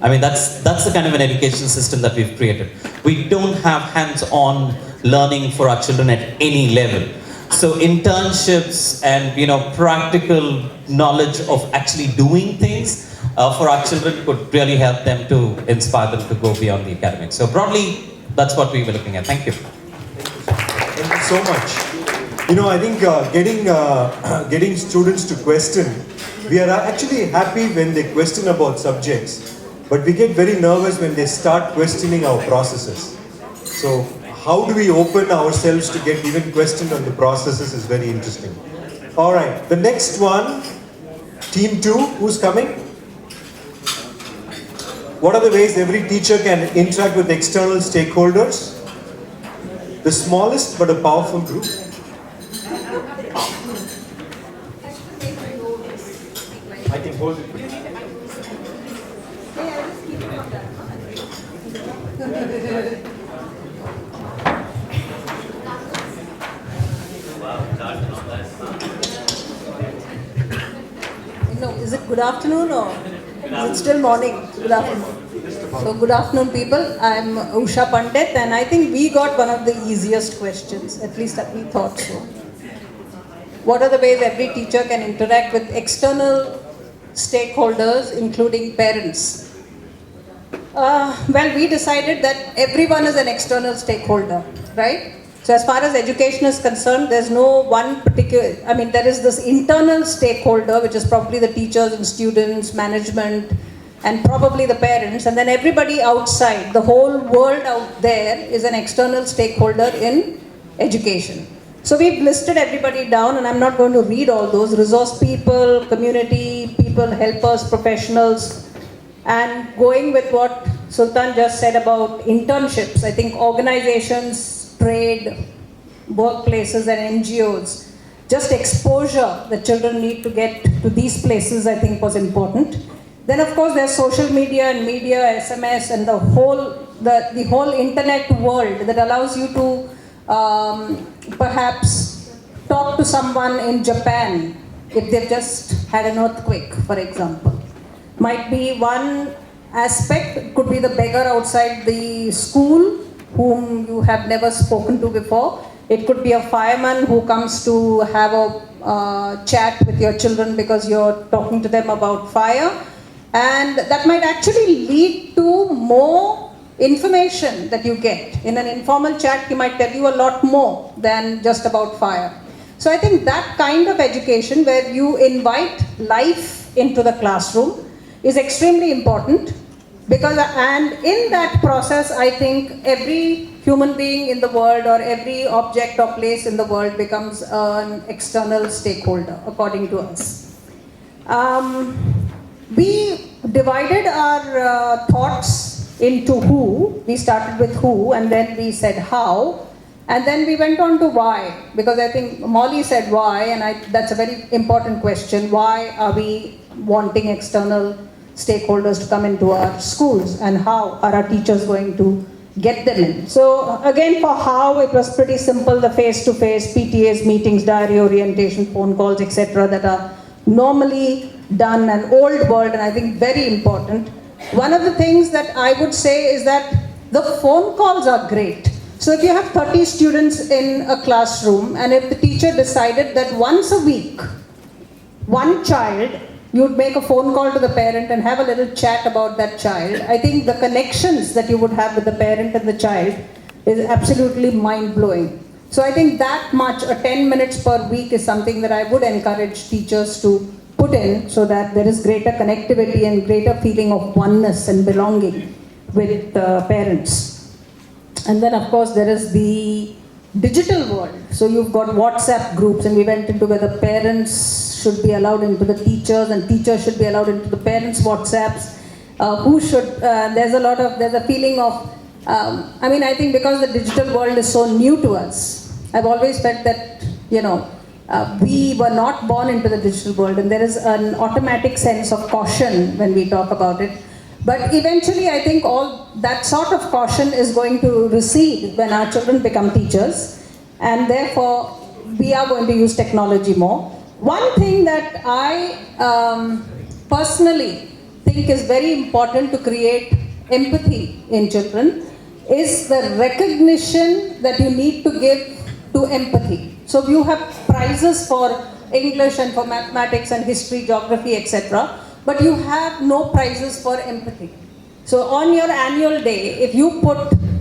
I mean, that's the kind of an education system that we've created. We don't have hands-on learning for our children at any level. So internships and, practical knowledge of actually doing things for our children could really help them to inspire them to go beyond the academics. So broadly, that's what we were looking at. Thank you. Thank you so much. I think getting students to question, we are actually happy when they question about subjects. But we get very nervous when they start questioning our processes. So how do we open ourselves to get even questioned on the processes is very interesting. All right, the next one, team 2, who's coming? What are the ways every teacher can interact with external stakeholders? The smallest but a powerful group. I think hold it. No, is it good afternoon or is it still morning? Good afternoon. So good afternoon people, I'm Usha Pandit and I think we got one of the easiest questions, at least we thought so. What are the ways every teacher can interact with external stakeholders including parents? Well, we decided that everyone is an external stakeholder, right? So as far as education is concerned, there's no one particular, there is this internal stakeholder, which is probably the teachers and students, management, and probably the parents, and then everybody outside, the whole world out there is an external stakeholder in education. So we've listed everybody down, and I'm not going to read all those: resource people, community people, helpers, professionals. And going with what Sultan just said about internships, I think organizations, trade, workplaces and NGOs, just exposure the children need to get to these places I think was important. Then of course there's social media and media, SMS and the whole internet world that allows you to perhaps talk to someone in Japan if they've just had an earthquake, for example. Might be one aspect, could be the beggar outside the school whom you have never spoken to before. It could be a fireman who comes to have a chat with your children because you're talking to them about fire. And that might actually lead to more information that you get. In an informal chat, he might tell you a lot more than just about fire. So I think that kind of education where you invite life into the classroom is extremely important, because, and in that process, I think every human being in the world or every object or place in the world becomes an external stakeholder, according to us. We divided our thoughts into who. We started with who, and then we said how, and then we went on to why, because I think Molly said why, and that's a very important question. Why are we wanting external stakeholders to come into our schools, and how are our teachers going to get them in? So again, for how, it was pretty simple: the face-to-face PTAs, meetings, diary orientation, phone calls, etc., that are normally done, an old world, and I think very important. One of the things that I would say is that the phone calls are great. So if you have 30 students in a classroom, and if the teacher decided that once a week, one child, you'd make a phone call to the parent and have a little chat about that child, I think the connections that you would have with the parent and the child is absolutely mind-blowing. So I think that much, 10 minutes per week, is something that I would encourage teachers to put in, so that there is greater connectivity and greater feeling of oneness and belonging with parents. And then of course there is the digital world. So you've got WhatsApp groups, and we went into whether parents should be allowed into the teachers and teachers should be allowed into the parents' WhatsApps. Who should, there's a feeling of, I think because the digital world is so new to us, I've always felt that, we were not born into the digital world, and there is an automatic sense of caution when we talk about it. But eventually, I think all that sort of caution is going to recede when our children become teachers, and therefore we are going to use technology more. One thing that I personally think is very important to create empathy in children is the recognition that you need to give to empathy. So you have prizes for English and for mathematics and history, geography, etc., but you have no prizes for empathy. So on your annual day, if you put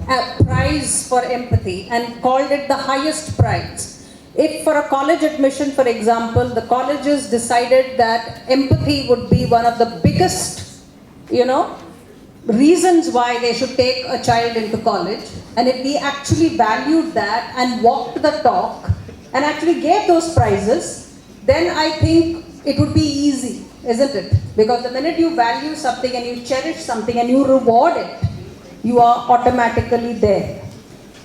a prize for empathy and called it the highest prize, if for a college admission, for example, the colleges decided that empathy would be one of the biggest, reasons why they should take a child into college, and if we actually valued that and walked the talk and actually gave those prizes, then I think it would be easy, isn't it? Because the minute you value something and you cherish something and you reward it, you are automatically there.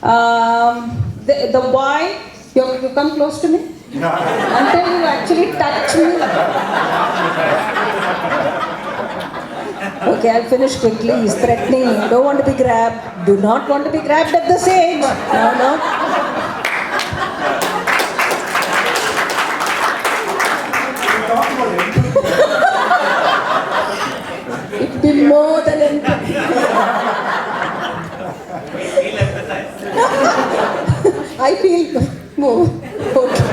The why, you come close to me? Until you actually touch me. Okay, I'll finish quickly. He's threatening me. Don't want to be grabbed. Do not want to be grabbed at this age. No. It'd be more than empathy. I feel more. Okay.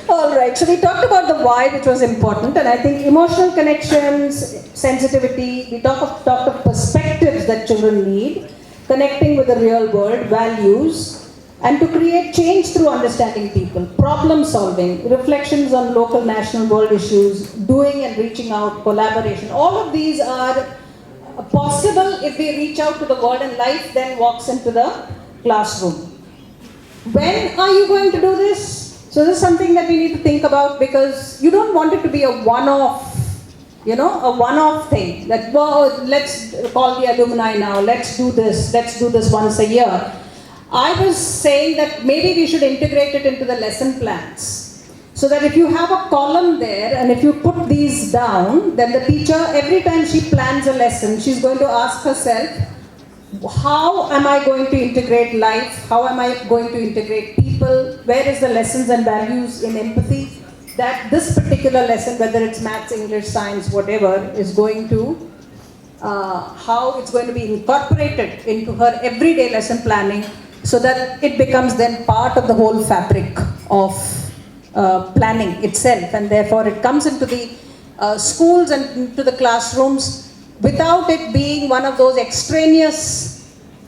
All right. So we talked about the why, which was important, and I think emotional connections, sensitivity. We talked of perspectives that children need, connecting with the real world, values, and to create change through understanding people, problem solving, reflections on local, national, world issues, doing and reaching out, collaboration. All of these are possible if we reach out to the world, and life then walks into the classroom. When are you going to do this? So this is something that we need to think about, because you don't want it to be a one-off, a one-off thing. That, well, let's call the alumni now, let's do this once a year. I was saying that maybe we should integrate it into the lesson plans. So that if you have a column there, and if you put these down, then the teacher, every time she plans a lesson, she's going to ask herself, how am I going to integrate life? How am I going to integrate people? Where is the lessons and values in empathy that this particular lesson, whether it's maths, English, science, whatever, is going to, how it's going to be incorporated into her everyday lesson planning, so that it becomes then part of the whole fabric of planning itself, and therefore it comes into the schools and into the classrooms without it being one of those extraneous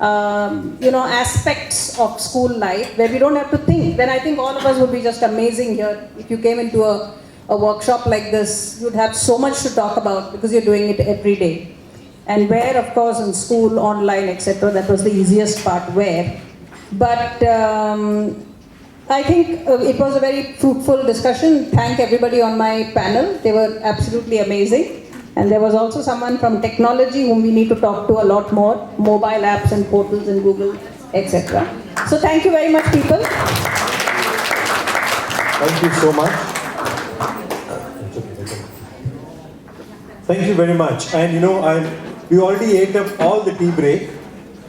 aspects of school life where we don't have to think. Then I think all of us would be just amazing here. If you came into a workshop like this, you'd have so much to talk about because you're doing it every day. And where, of course, in school, online, etc., that was the easiest part where. But I think it was a very fruitful discussion. Thank everybody on my panel. They were absolutely amazing. And there was also someone from technology whom we need to talk to a lot more, mobile apps and portals in Google, etc. So thank you very much, people. Thank you so much. Thank you very much. And we already ate up all the tea break.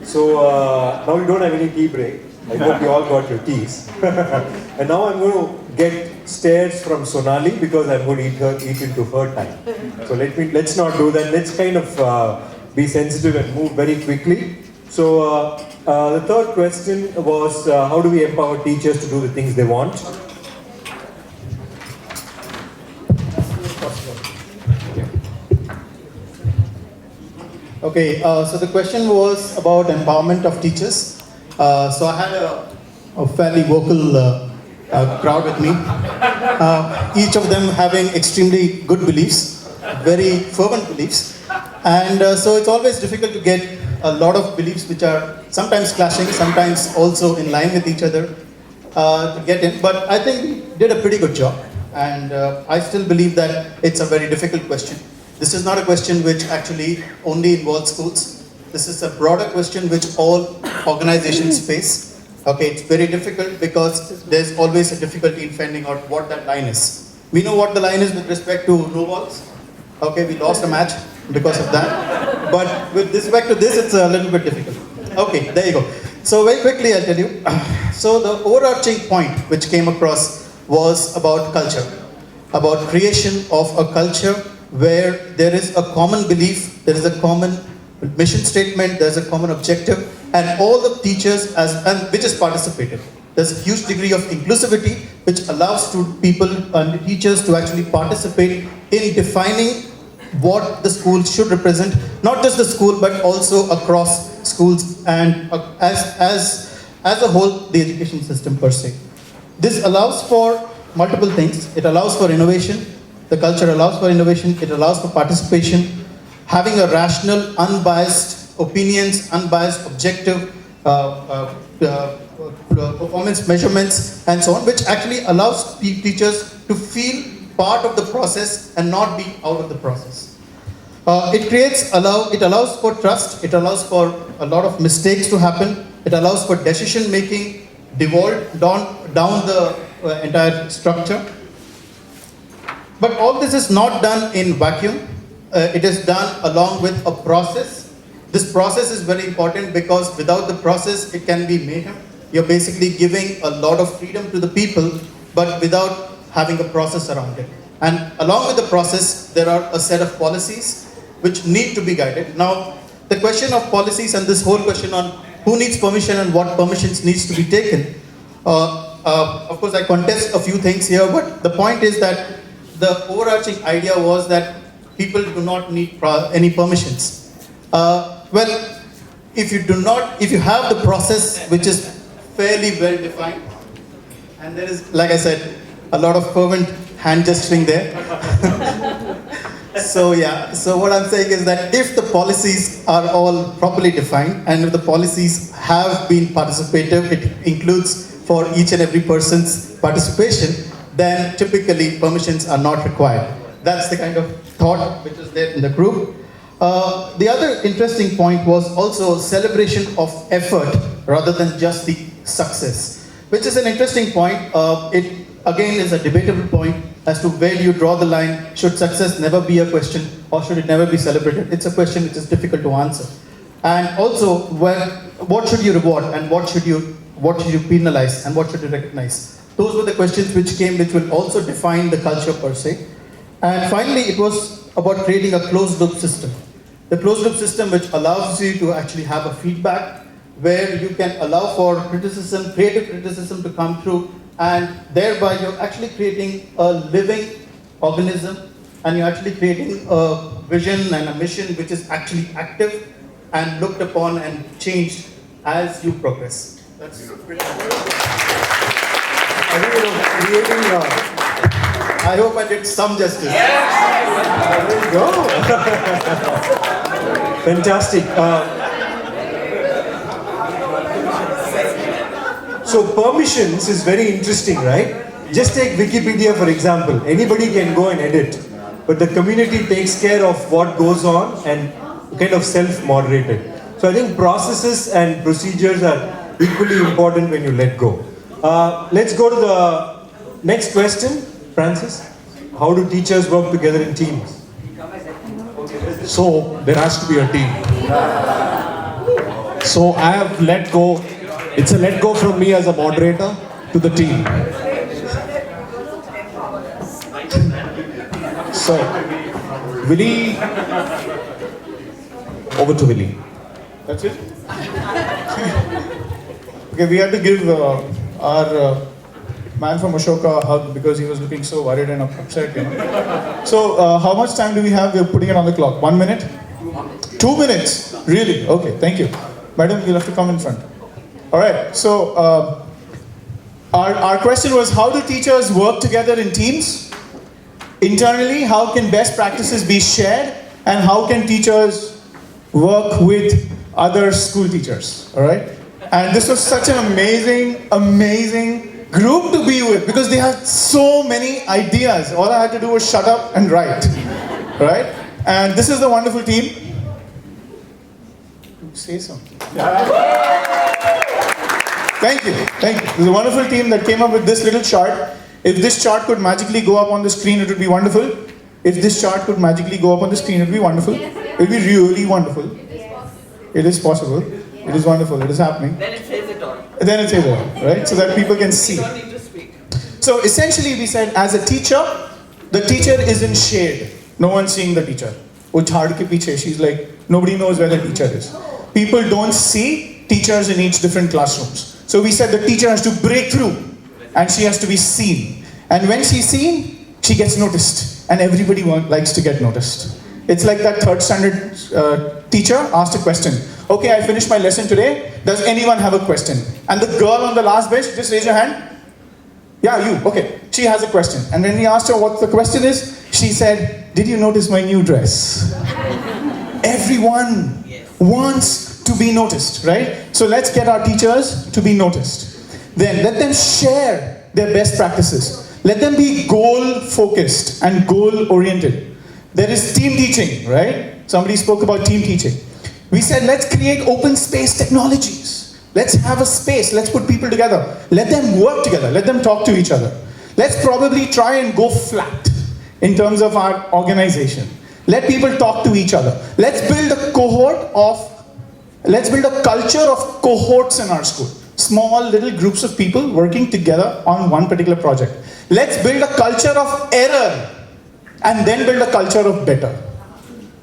So now we don't have any tea break. I hope you all got your teas. And now I'm going to get stares from Sonali because I'm going to eat into her time. So let's not do that. Let's kind of be sensitive and move very quickly. So the third question was how do we empower teachers to do the things they want? Okay, so the question was about empowerment of teachers. So I had a fairly vocal crowd with me, each of them having extremely good beliefs, very fervent beliefs. And so it's always difficult to get a lot of beliefs which are sometimes clashing, sometimes also in line with each other to get in. But I think we did a pretty good job. And I still believe that it's a very difficult question. This is not a question which actually only involves schools. This is a broader question which all organizations face. Okay, it's very difficult because there's always a difficulty in finding out what that line is. We know what the line is with respect to no balls. Okay, we lost a match because of that. But with respect to this, it's a little bit difficult. Okay, there you go. So very quickly, I'll tell you. So the overarching point which came across was about culture, about creation of a culture where there is a common belief, there is a common mission statement, there's a common objective, and all the teachers which is participative. There's a huge degree of inclusivity which allows people and teachers to actually participate in defining what the school should represent, not just the school but also across schools and as a whole the education system per se. This allows for multiple things. It allows for innovation. The culture allows for innovation. It allows for participation. Having a rational, unbiased opinions, unbiased, objective performance measurements and so on, which actually allows teachers to feel part of the process and not be out of the process. It allows for trust. It allows for a lot of mistakes to happen. It allows for decision making devolved down the entire structure. But all this is not done in vacuum. It is done along with a process. This process is very important because without the process, it can be mayhem. You're basically giving a lot of freedom to the people, but without having a process around it. And along with the process, there are a set of policies which need to be guided. Now, the question of policies and this whole question on who needs permission and what permissions needs to be taken, of course, I contest a few things here, but the point is that the overarching idea was that people do not need any permissions. Well, if you have the process which is fairly well defined, and there is, like I said, a lot of fervent hand gesturing there. So what I'm saying is that if the policies are all properly defined and if the policies have been participative, it includes for each and every person's participation, then typically permissions are not required. That's the kind of thought which is there in the group. The other interesting point was also celebration of effort rather than just the success, which is an interesting point. It again is a debatable point as to where you draw the line. Should success never be a question or should it never be celebrated? It's a question which is difficult to answer. And also, what should you reward and what should you penalize and what should you recognize? Those were the questions which came, which will also define the culture per se. And finally, it was about creating a closed loop system. The closed loop system which allows you to actually have a feedback where you can allow for criticism, creative criticism to come through, and thereby you're actually creating a living organism, and you're actually creating a vision and a mission which is actually active and looked upon and changed as you progress. That's pretty I think, creating I hope I did some justice. there you go. Fantastic. So permissions is very interesting, right? Just take Wikipedia for example. Anybody can go and edit, but the community takes care of what goes on and kind of self-moderated. So I think processes and procedures are equally important when you let go. Let's go to the next question, Francis. How do teachers work together in teams? So there has to be a team. So I have let go. It's a let go from me as a moderator to the team. So, Willie, over to Willie. That's it? Okay, we had to give our man from Ashoka a hug because he was looking so worried and upset, you know. So, how much time do we have? We're putting it on the clock. 1 minute? 2 minutes? Really? Okay, thank you. Madam, you'll have to come in front. All right, so our question was, how do teachers work together in teams? Internally, how can best practices be shared? And how can teachers work with other school teachers? All right? And this was such an amazing group to be with because they had so many ideas. All I had to do was shut up and write. Right? And this is the wonderful team. Say something. Thank you. There's a wonderful team that came up with this little chart. If this chart could magically go up on the screen, it would be wonderful. If this chart could magically go up on the screen, it would be wonderful. It would be really wonderful. It is possible. It is wonderful. It is happening. Then it says it all. Then it says it all, right? So that people can see. You don't need to speak. So essentially we said, as a teacher, the teacher is in shade. No one's seeing the teacher. Wo jhaad ke piche, she's like, nobody knows where the teacher is. People don't see teachers in each different classrooms. So we said the teacher has to break through and she has to be seen. And when she's seen, she gets noticed. And everybody likes to get noticed. It's like that third standard teacher asked a question. Okay, I finished my lesson today. Does anyone have a question? And the girl on the last bench, just raise your hand. Yeah, you. Okay. She has a question. And when we asked her what the question is, she said, did you notice my new dress? Everyone wants to be noticed, right? So let's get our teachers to be noticed. Then let them share their best practices. Let them be goal-focused and goal-oriented. There is team teaching, right? Somebody spoke about team teaching. We said, let's create open space technologies. Let's have a space. Let's put people together. Let them work together. Let them talk to each other. Let's probably try and go flat in terms of our organization. Let people talk to each other. Let's build a culture of cohorts in our school. Small little groups of people working together on one particular project. Let's build a culture of error and then build a culture of better.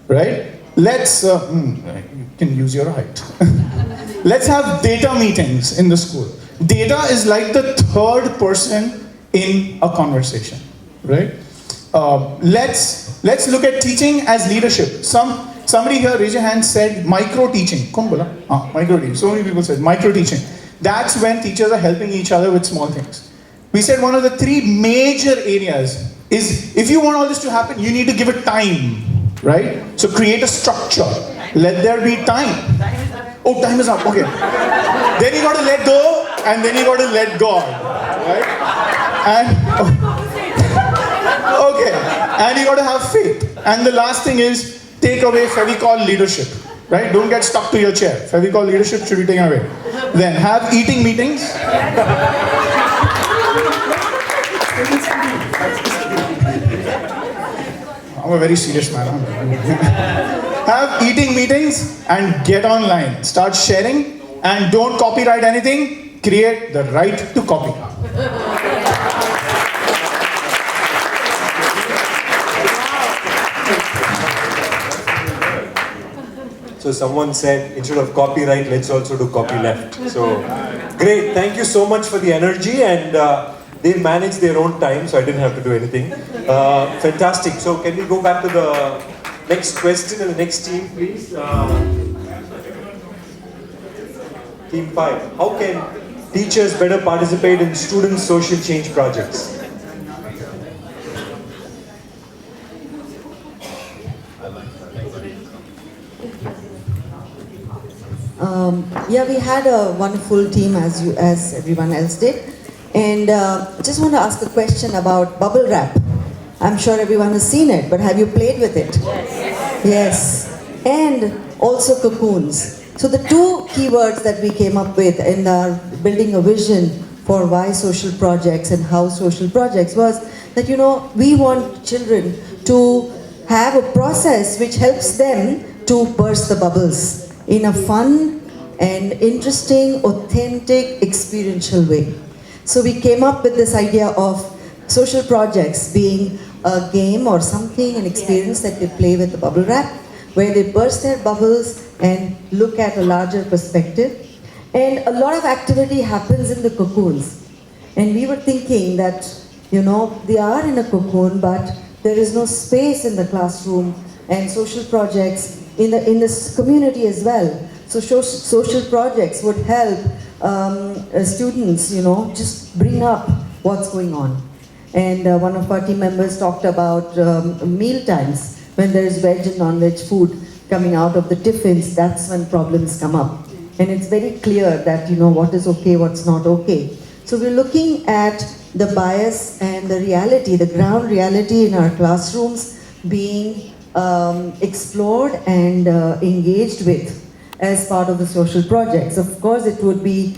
Right? Let's, you can use your height. Let's have data meetings in the school. Data is like the third person in a conversation. Right? Let's look at teaching as leadership. Somebody here, raise your hand, said micro-teaching. Kaun bola? Micro-teaching. So many people said micro-teaching. That's when teachers are helping each other with small things. We said one of the three major areas is, if you want all this to happen, you need to give it time, right? So create a structure. Let there be time. Oh, time is up, okay. Then you got to let go, and then you got to let God, right? And, okay, and you got to have faith. And the last thing is, take away Fevicol leadership, right? Don't get stuck to your chair. Fevicol leadership should be taken away. Then have eating meetings. I'm a very serious man. Have eating meetings and get online. Start sharing and don't copyright anything. Create the right to copy. So someone said, instead of copyright, let's also do copyleft. So great, thank you so much for the energy, and They managed their own time, so I didn't have to do anything. Fantastic. So can we go back to the next question and the next team, please? Team 5. How can teachers better participate in student social change projects? Yeah, we had a wonderful team as everyone else did, and just want to ask a question about bubble wrap. I'm sure everyone has seen it, but have you played with it? Yes. And also cocoons. So the two keywords that we came up with in our building a vision for why social projects and how social projects was that, you know, we want children to have a process which helps them to burst the bubbles in a fun and interesting, authentic, experiential way. So we came up with this idea of social projects being a game or something, an experience that they play with the bubble wrap, where they burst their bubbles and look at a larger perspective. And a lot of activity happens in the cocoons. And we were thinking that, you know, they are in a cocoon, but there is no space in the classroom and social projects in this community as well. So social projects would help students, you know, just bring up what's going on. And one of our team members talked about meal times. When there is veg and non-veg food coming out of the tiffins, that's when problems come up. And it's very clear that, you know, what is okay, what's not okay. So we're looking at the bias and the reality, the ground reality in our classrooms being explored and engaged with as part of the social projects. Of course, it would be,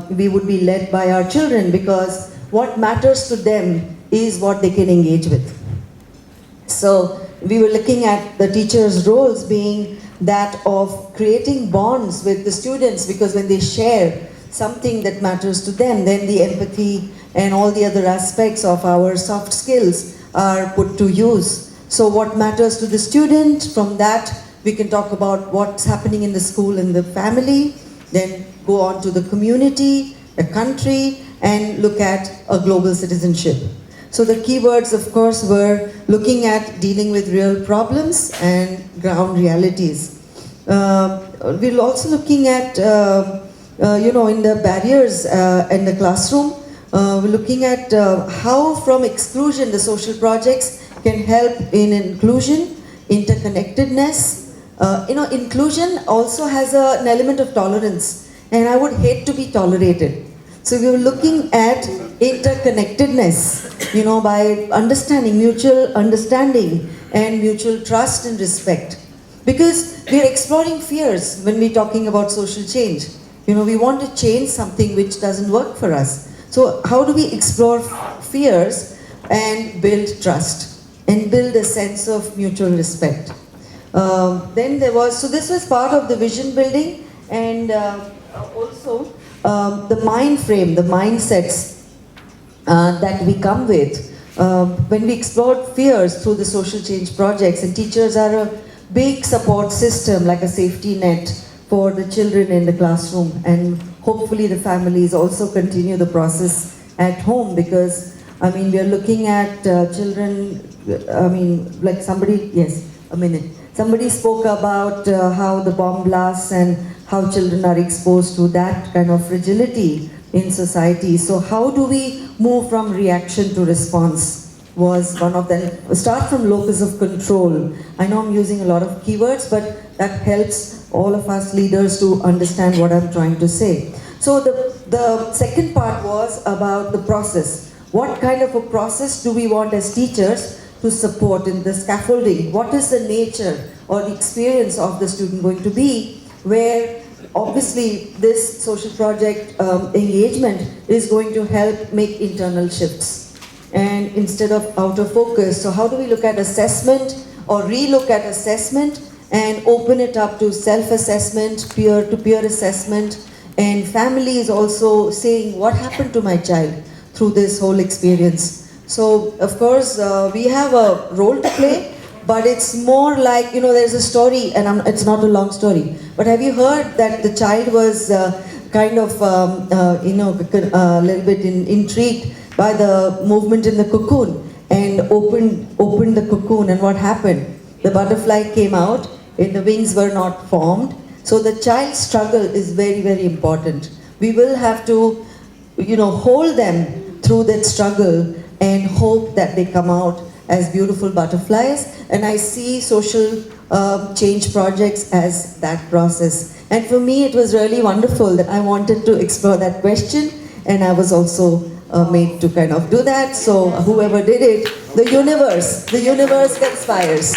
we would be led by our children, because what matters to them is what they can engage with. So we were looking at the teachers' roles being that of creating bonds with the students, because when they share something that matters to them, then the empathy and all the other aspects of our soft skills are put to use. So what matters to the student, from that we can talk about what's happening in the school and the family, then go on to the community, the country, and look at a global citizenship. So the keywords, of course, were looking at dealing with real problems and ground realities. We're also looking at, you know, in the barriers in the classroom, we're looking at how from exclusion the social projects can help in inclusion, interconnectedness. You know, inclusion also has an element of tolerance, and I would hate to be tolerated. So we were looking at interconnectedness, you know, by understanding, mutual understanding and mutual trust and respect. Because we're exploring fears when we're talking about social change. You know, we want to change something which doesn't work for us. So how do we explore fears and build trust and build a sense of mutual respect? Then there was, so this was part of the vision building, and also the mind frame, the mindsets that we come with. When we explored fears through the social change projects, and teachers are a big support system, like a safety net for the children in the classroom, and hopefully the families also continue the process at home, because I mean, we are looking at children, I mean, like somebody, yes, a minute. Somebody spoke about how the bomb blasts and how children are exposed to that kind of fragility in society. So how do we move from reaction to response was one of them. Start from locus of control. I know I'm using a lot of keywords, but that helps all of us leaders to understand what I'm trying to say. So the second part was about the process. What kind of a process do we want as teachers to support in the scaffolding? What is the nature or the experience of the student going to be, where obviously this social project engagement is going to help make internal shifts and instead of outer focus. So how do we look at assessment or relook at assessment and open it up to self-assessment, peer-to-peer assessment, and family is also saying what happened to my child through this whole experience. So of course we have a role to play, but it's more like, you know, there's a story, and it's not a long story, but have you heard that the child was kind of, you know, a little bit intrigued by the movement in the cocoon and opened the cocoon, and what happened? The butterfly came out and the wings were not formed. So the child's struggle is very, very important. We will have to, hold them through that struggle and hope that they come out as beautiful butterflies. And I see social change projects as that process. And for me, it was really wonderful that I wanted to explore that question, and I was also made to kind of do that. So whoever did it, the universe conspires.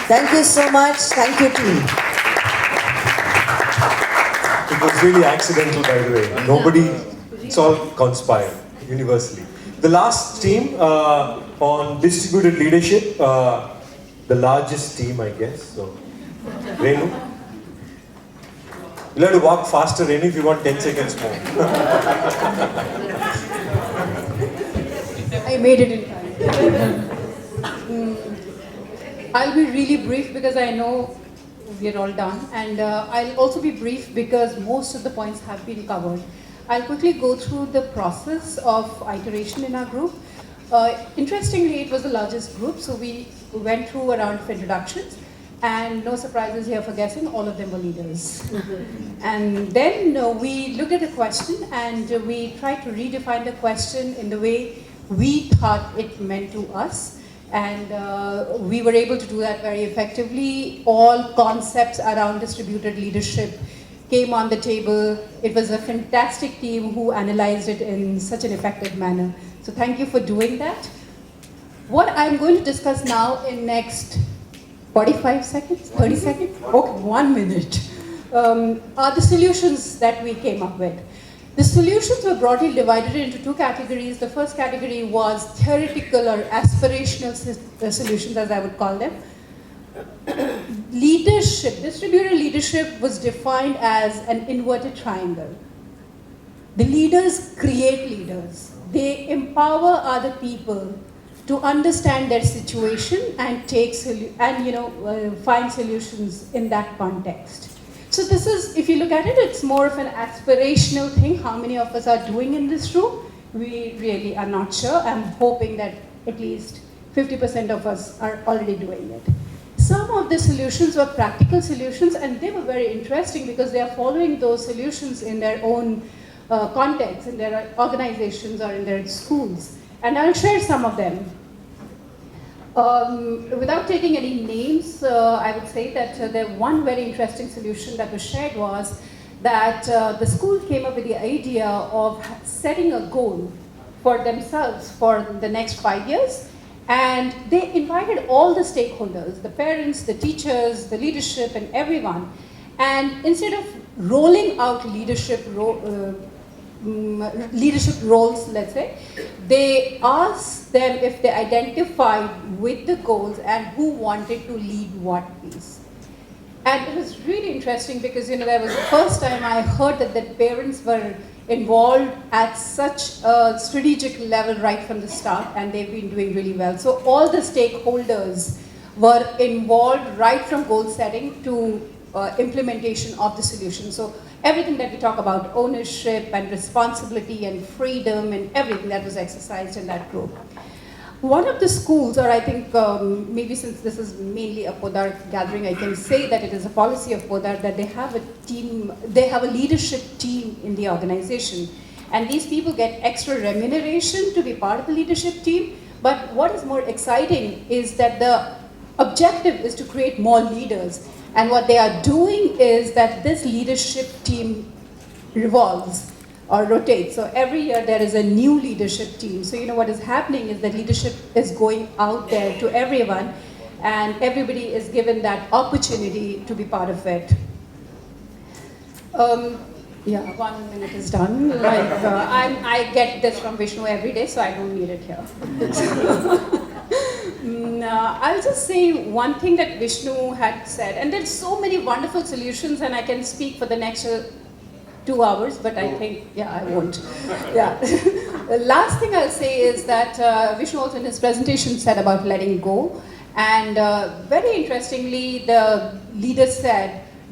Thank you so much. Thank you, team. It was really accidental, by the way. It's all conspired universally. The last team on distributed leadership, the largest team, I guess. So, Renu. You'll have to walk faster, Renu, if you want 10 seconds more. I made it in time. I'll be really brief because I know we're all done, and I'll also be brief because most of the points have been covered. I'll quickly go through the process of iteration in our group. Interestingly, it was the largest group, so we went through a round of introductions, and no surprises here for guessing, all of them were leaders. And then we looked at the question, and we tried to redefine the question in the way we thought it meant to us. And we were able to do that very effectively. All concepts around distributed leadership came on the table. It was a fantastic team who analyzed it in such an effective manner. So thank you for doing that. What I'm going to discuss now in next 45 seconds, 30 seconds? Okay, 1 minute. Are the solutions that we came up with. The solutions were broadly divided into two categories. The first category was theoretical or aspirational solutions, as I would call them. Leadership, distributed leadership was defined as an inverted triangle. The leaders create leaders. They empower other people to understand their situation and find solutions in that context. So this is, if you look at it, it's more of an aspirational thing. How many of us are doing in this room? We really are not sure. I'm hoping that at least 50% of us are already doing it. Some of the solutions were practical solutions, and they were very interesting because they are following those solutions in their own context, in their organizations or in their schools. And I'll share some of them. Without taking any names, I would say that the one very interesting solution that was shared was that the school came up with the idea of setting a goal for themselves for the next 5 years, and they invited all the stakeholders, the parents, the teachers, the leadership, and everyone. And instead of rolling out leadership roles, let's say, they asked them if they identified with the goals and who wanted to lead what piece. And it was really interesting because that was the first time I heard that the parents were involved at such a strategic level right from the start, and they've been doing really well. So all the stakeholders were involved right from goal setting to implementation of the solution. So everything that we talk about, ownership and responsibility and freedom and everything that was exercised in that group. One of the schools, or I think maybe since this is mainly a Podar gathering, I can say that it is a policy of Podar that they have a team, they have a leadership team in the organization. And these people get extra remuneration to be part of the leadership team. But what is more exciting is that the objective is to create more leaders. And what they are doing is that this leadership team revolves or rotates. So every year there is a new leadership team. So what is happening is that leadership is going out there to everyone, and everybody is given that opportunity to be part of it. 1 minute is done. I get this from Vishnu every day, so I don't need it here. I'll just say one thing that Vishnu had said, and there's so many wonderful solutions, and I can speak for the next 2 hours, but I think, I won't. The last thing I'll say is that Vishnu also in his presentation said about letting go, and very interestingly, the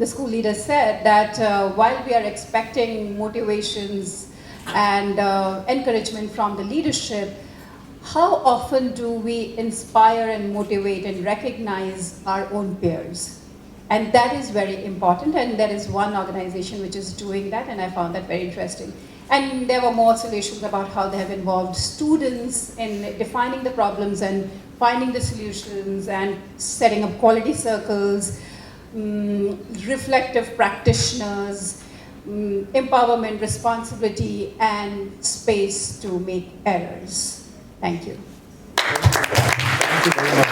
school leader said that while we are expecting motivations and encouragement from the leadership, how often do we inspire and motivate and recognize our own peers? And that is very important, and there is one organization which is doing that, and I found that very interesting. And there were more solutions about how they have involved students in defining the problems and finding the solutions and setting up quality circles, reflective practitioners, empowerment, responsibility, and space to make errors. Thank you. Thank you very much.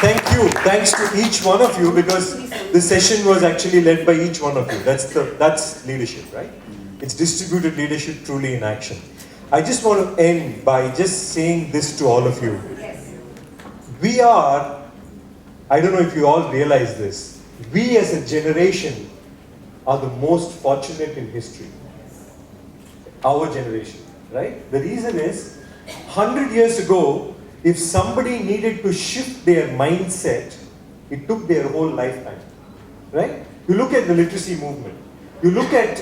Thank you. Thanks to each one of you, because the session was actually led by each one of you. That's leadership, right? It's distributed leadership truly in action. I just want to end by just saying this to all of you. We are, I don't know if you all realize this, we as a generation are the most fortunate in history. Our generation, right? The reason is, 100 years ago, if somebody needed to shift their mindset, it took their whole lifetime, right? You look at the literacy movement, you look at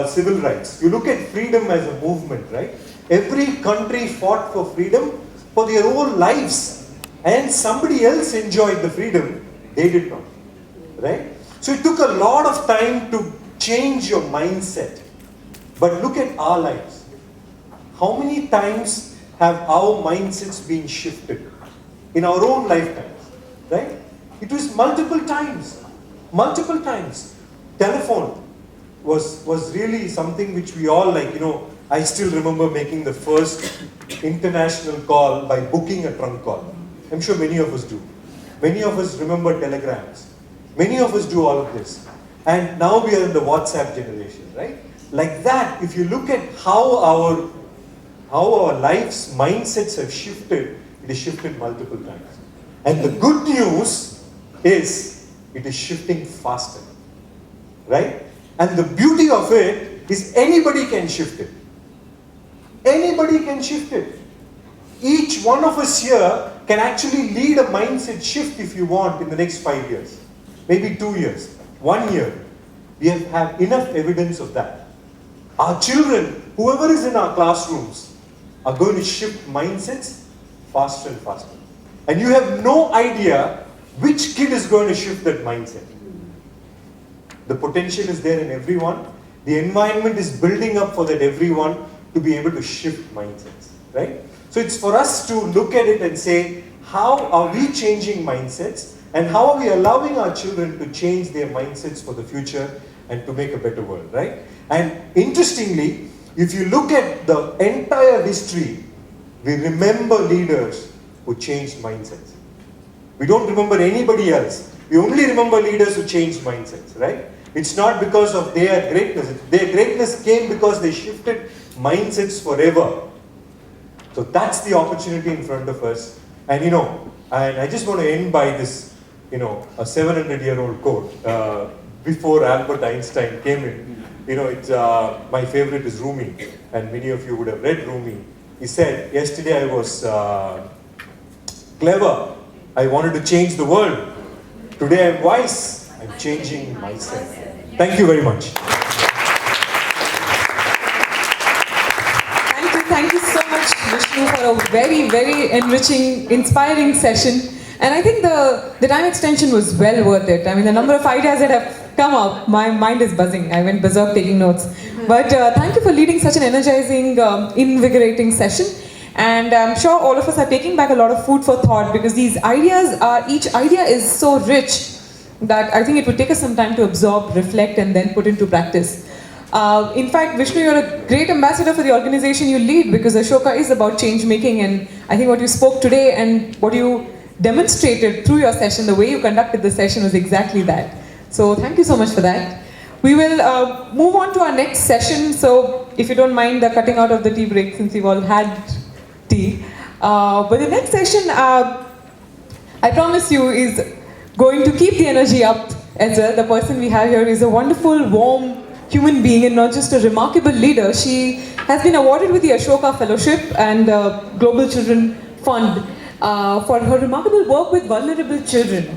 civil rights, you look at freedom as a movement, right? Every country fought for freedom for their whole lives, and somebody else enjoyed the freedom, they did not, right? So it took a lot of time to change your mindset. But look at our lives. How many times have our mindsets been shifted in our own lifetimes, right? It was multiple times. Telephone was really something which we all like, I still remember making the first international call by booking a trunk call. I'm sure many of us do. Many of us remember telegrams. Many of us do all of this. And now we are in the WhatsApp generation, right? Like that, if you look at how our lives, mindsets have shifted, it has shifted multiple times. And the good news is, it is shifting faster, right? And the beauty of it is anybody can shift it. Anybody can shift it. Each one of us here can actually lead a mindset shift if you want in the next 5 years. Maybe 2 years, 1 year. We have enough evidence of that. Our children, whoever is in our classrooms, are going to shift mindsets faster and faster. And you have no idea which kid is going to shift that mindset. The potential is there in everyone. The environment is building up for that everyone to be able to shift mindsets, right? So it's for us to look at it and say, how are we changing mindsets, and how are we allowing our children to change their mindsets for the future and to make a better world, right? And interestingly, if you look at the entire history, we remember leaders who changed mindsets. We don't remember anybody else. We only remember leaders who changed mindsets, right? It's not because of their greatness. Their greatness came because they shifted mindsets forever. So that's the opportunity in front of us. And and I just want to end by this, a 700-year-old quote. Before Albert Einstein came in, it's my favorite is Rumi, and many of you would have read Rumi. He said, yesterday I was clever, I wanted to change the world. Today I'm wise, I'm changing myself. Thank you very much. Thank you so much, Vishnu, for a very, very enriching, inspiring session. And I think the time extension was well worth it. I mean, the number of ideas that have come up, my mind is buzzing. I went berserk taking notes. But thank you for leading such an energizing, invigorating session. And I'm sure all of us are taking back a lot of food for thought, because these ideas each idea is so rich that I think it would take us some time to absorb, reflect, and then put into practice. In fact, Vishnu, you're a great ambassador for the organization you lead, because Ashoka is about change making, and I think what you spoke today and what you demonstrated through your session, the way you conducted the session, was exactly that. So thank you so much for that. We will move on to our next session. So if you don't mind the cutting out of the tea break, since you've all had tea. But the next session, I promise you, is going to keep the energy up. Ezra, the person we have here, is a wonderful, warm human being and not just a remarkable leader. She has been awarded with the Ashoka Fellowship and Global Children Fund for her remarkable work with vulnerable children.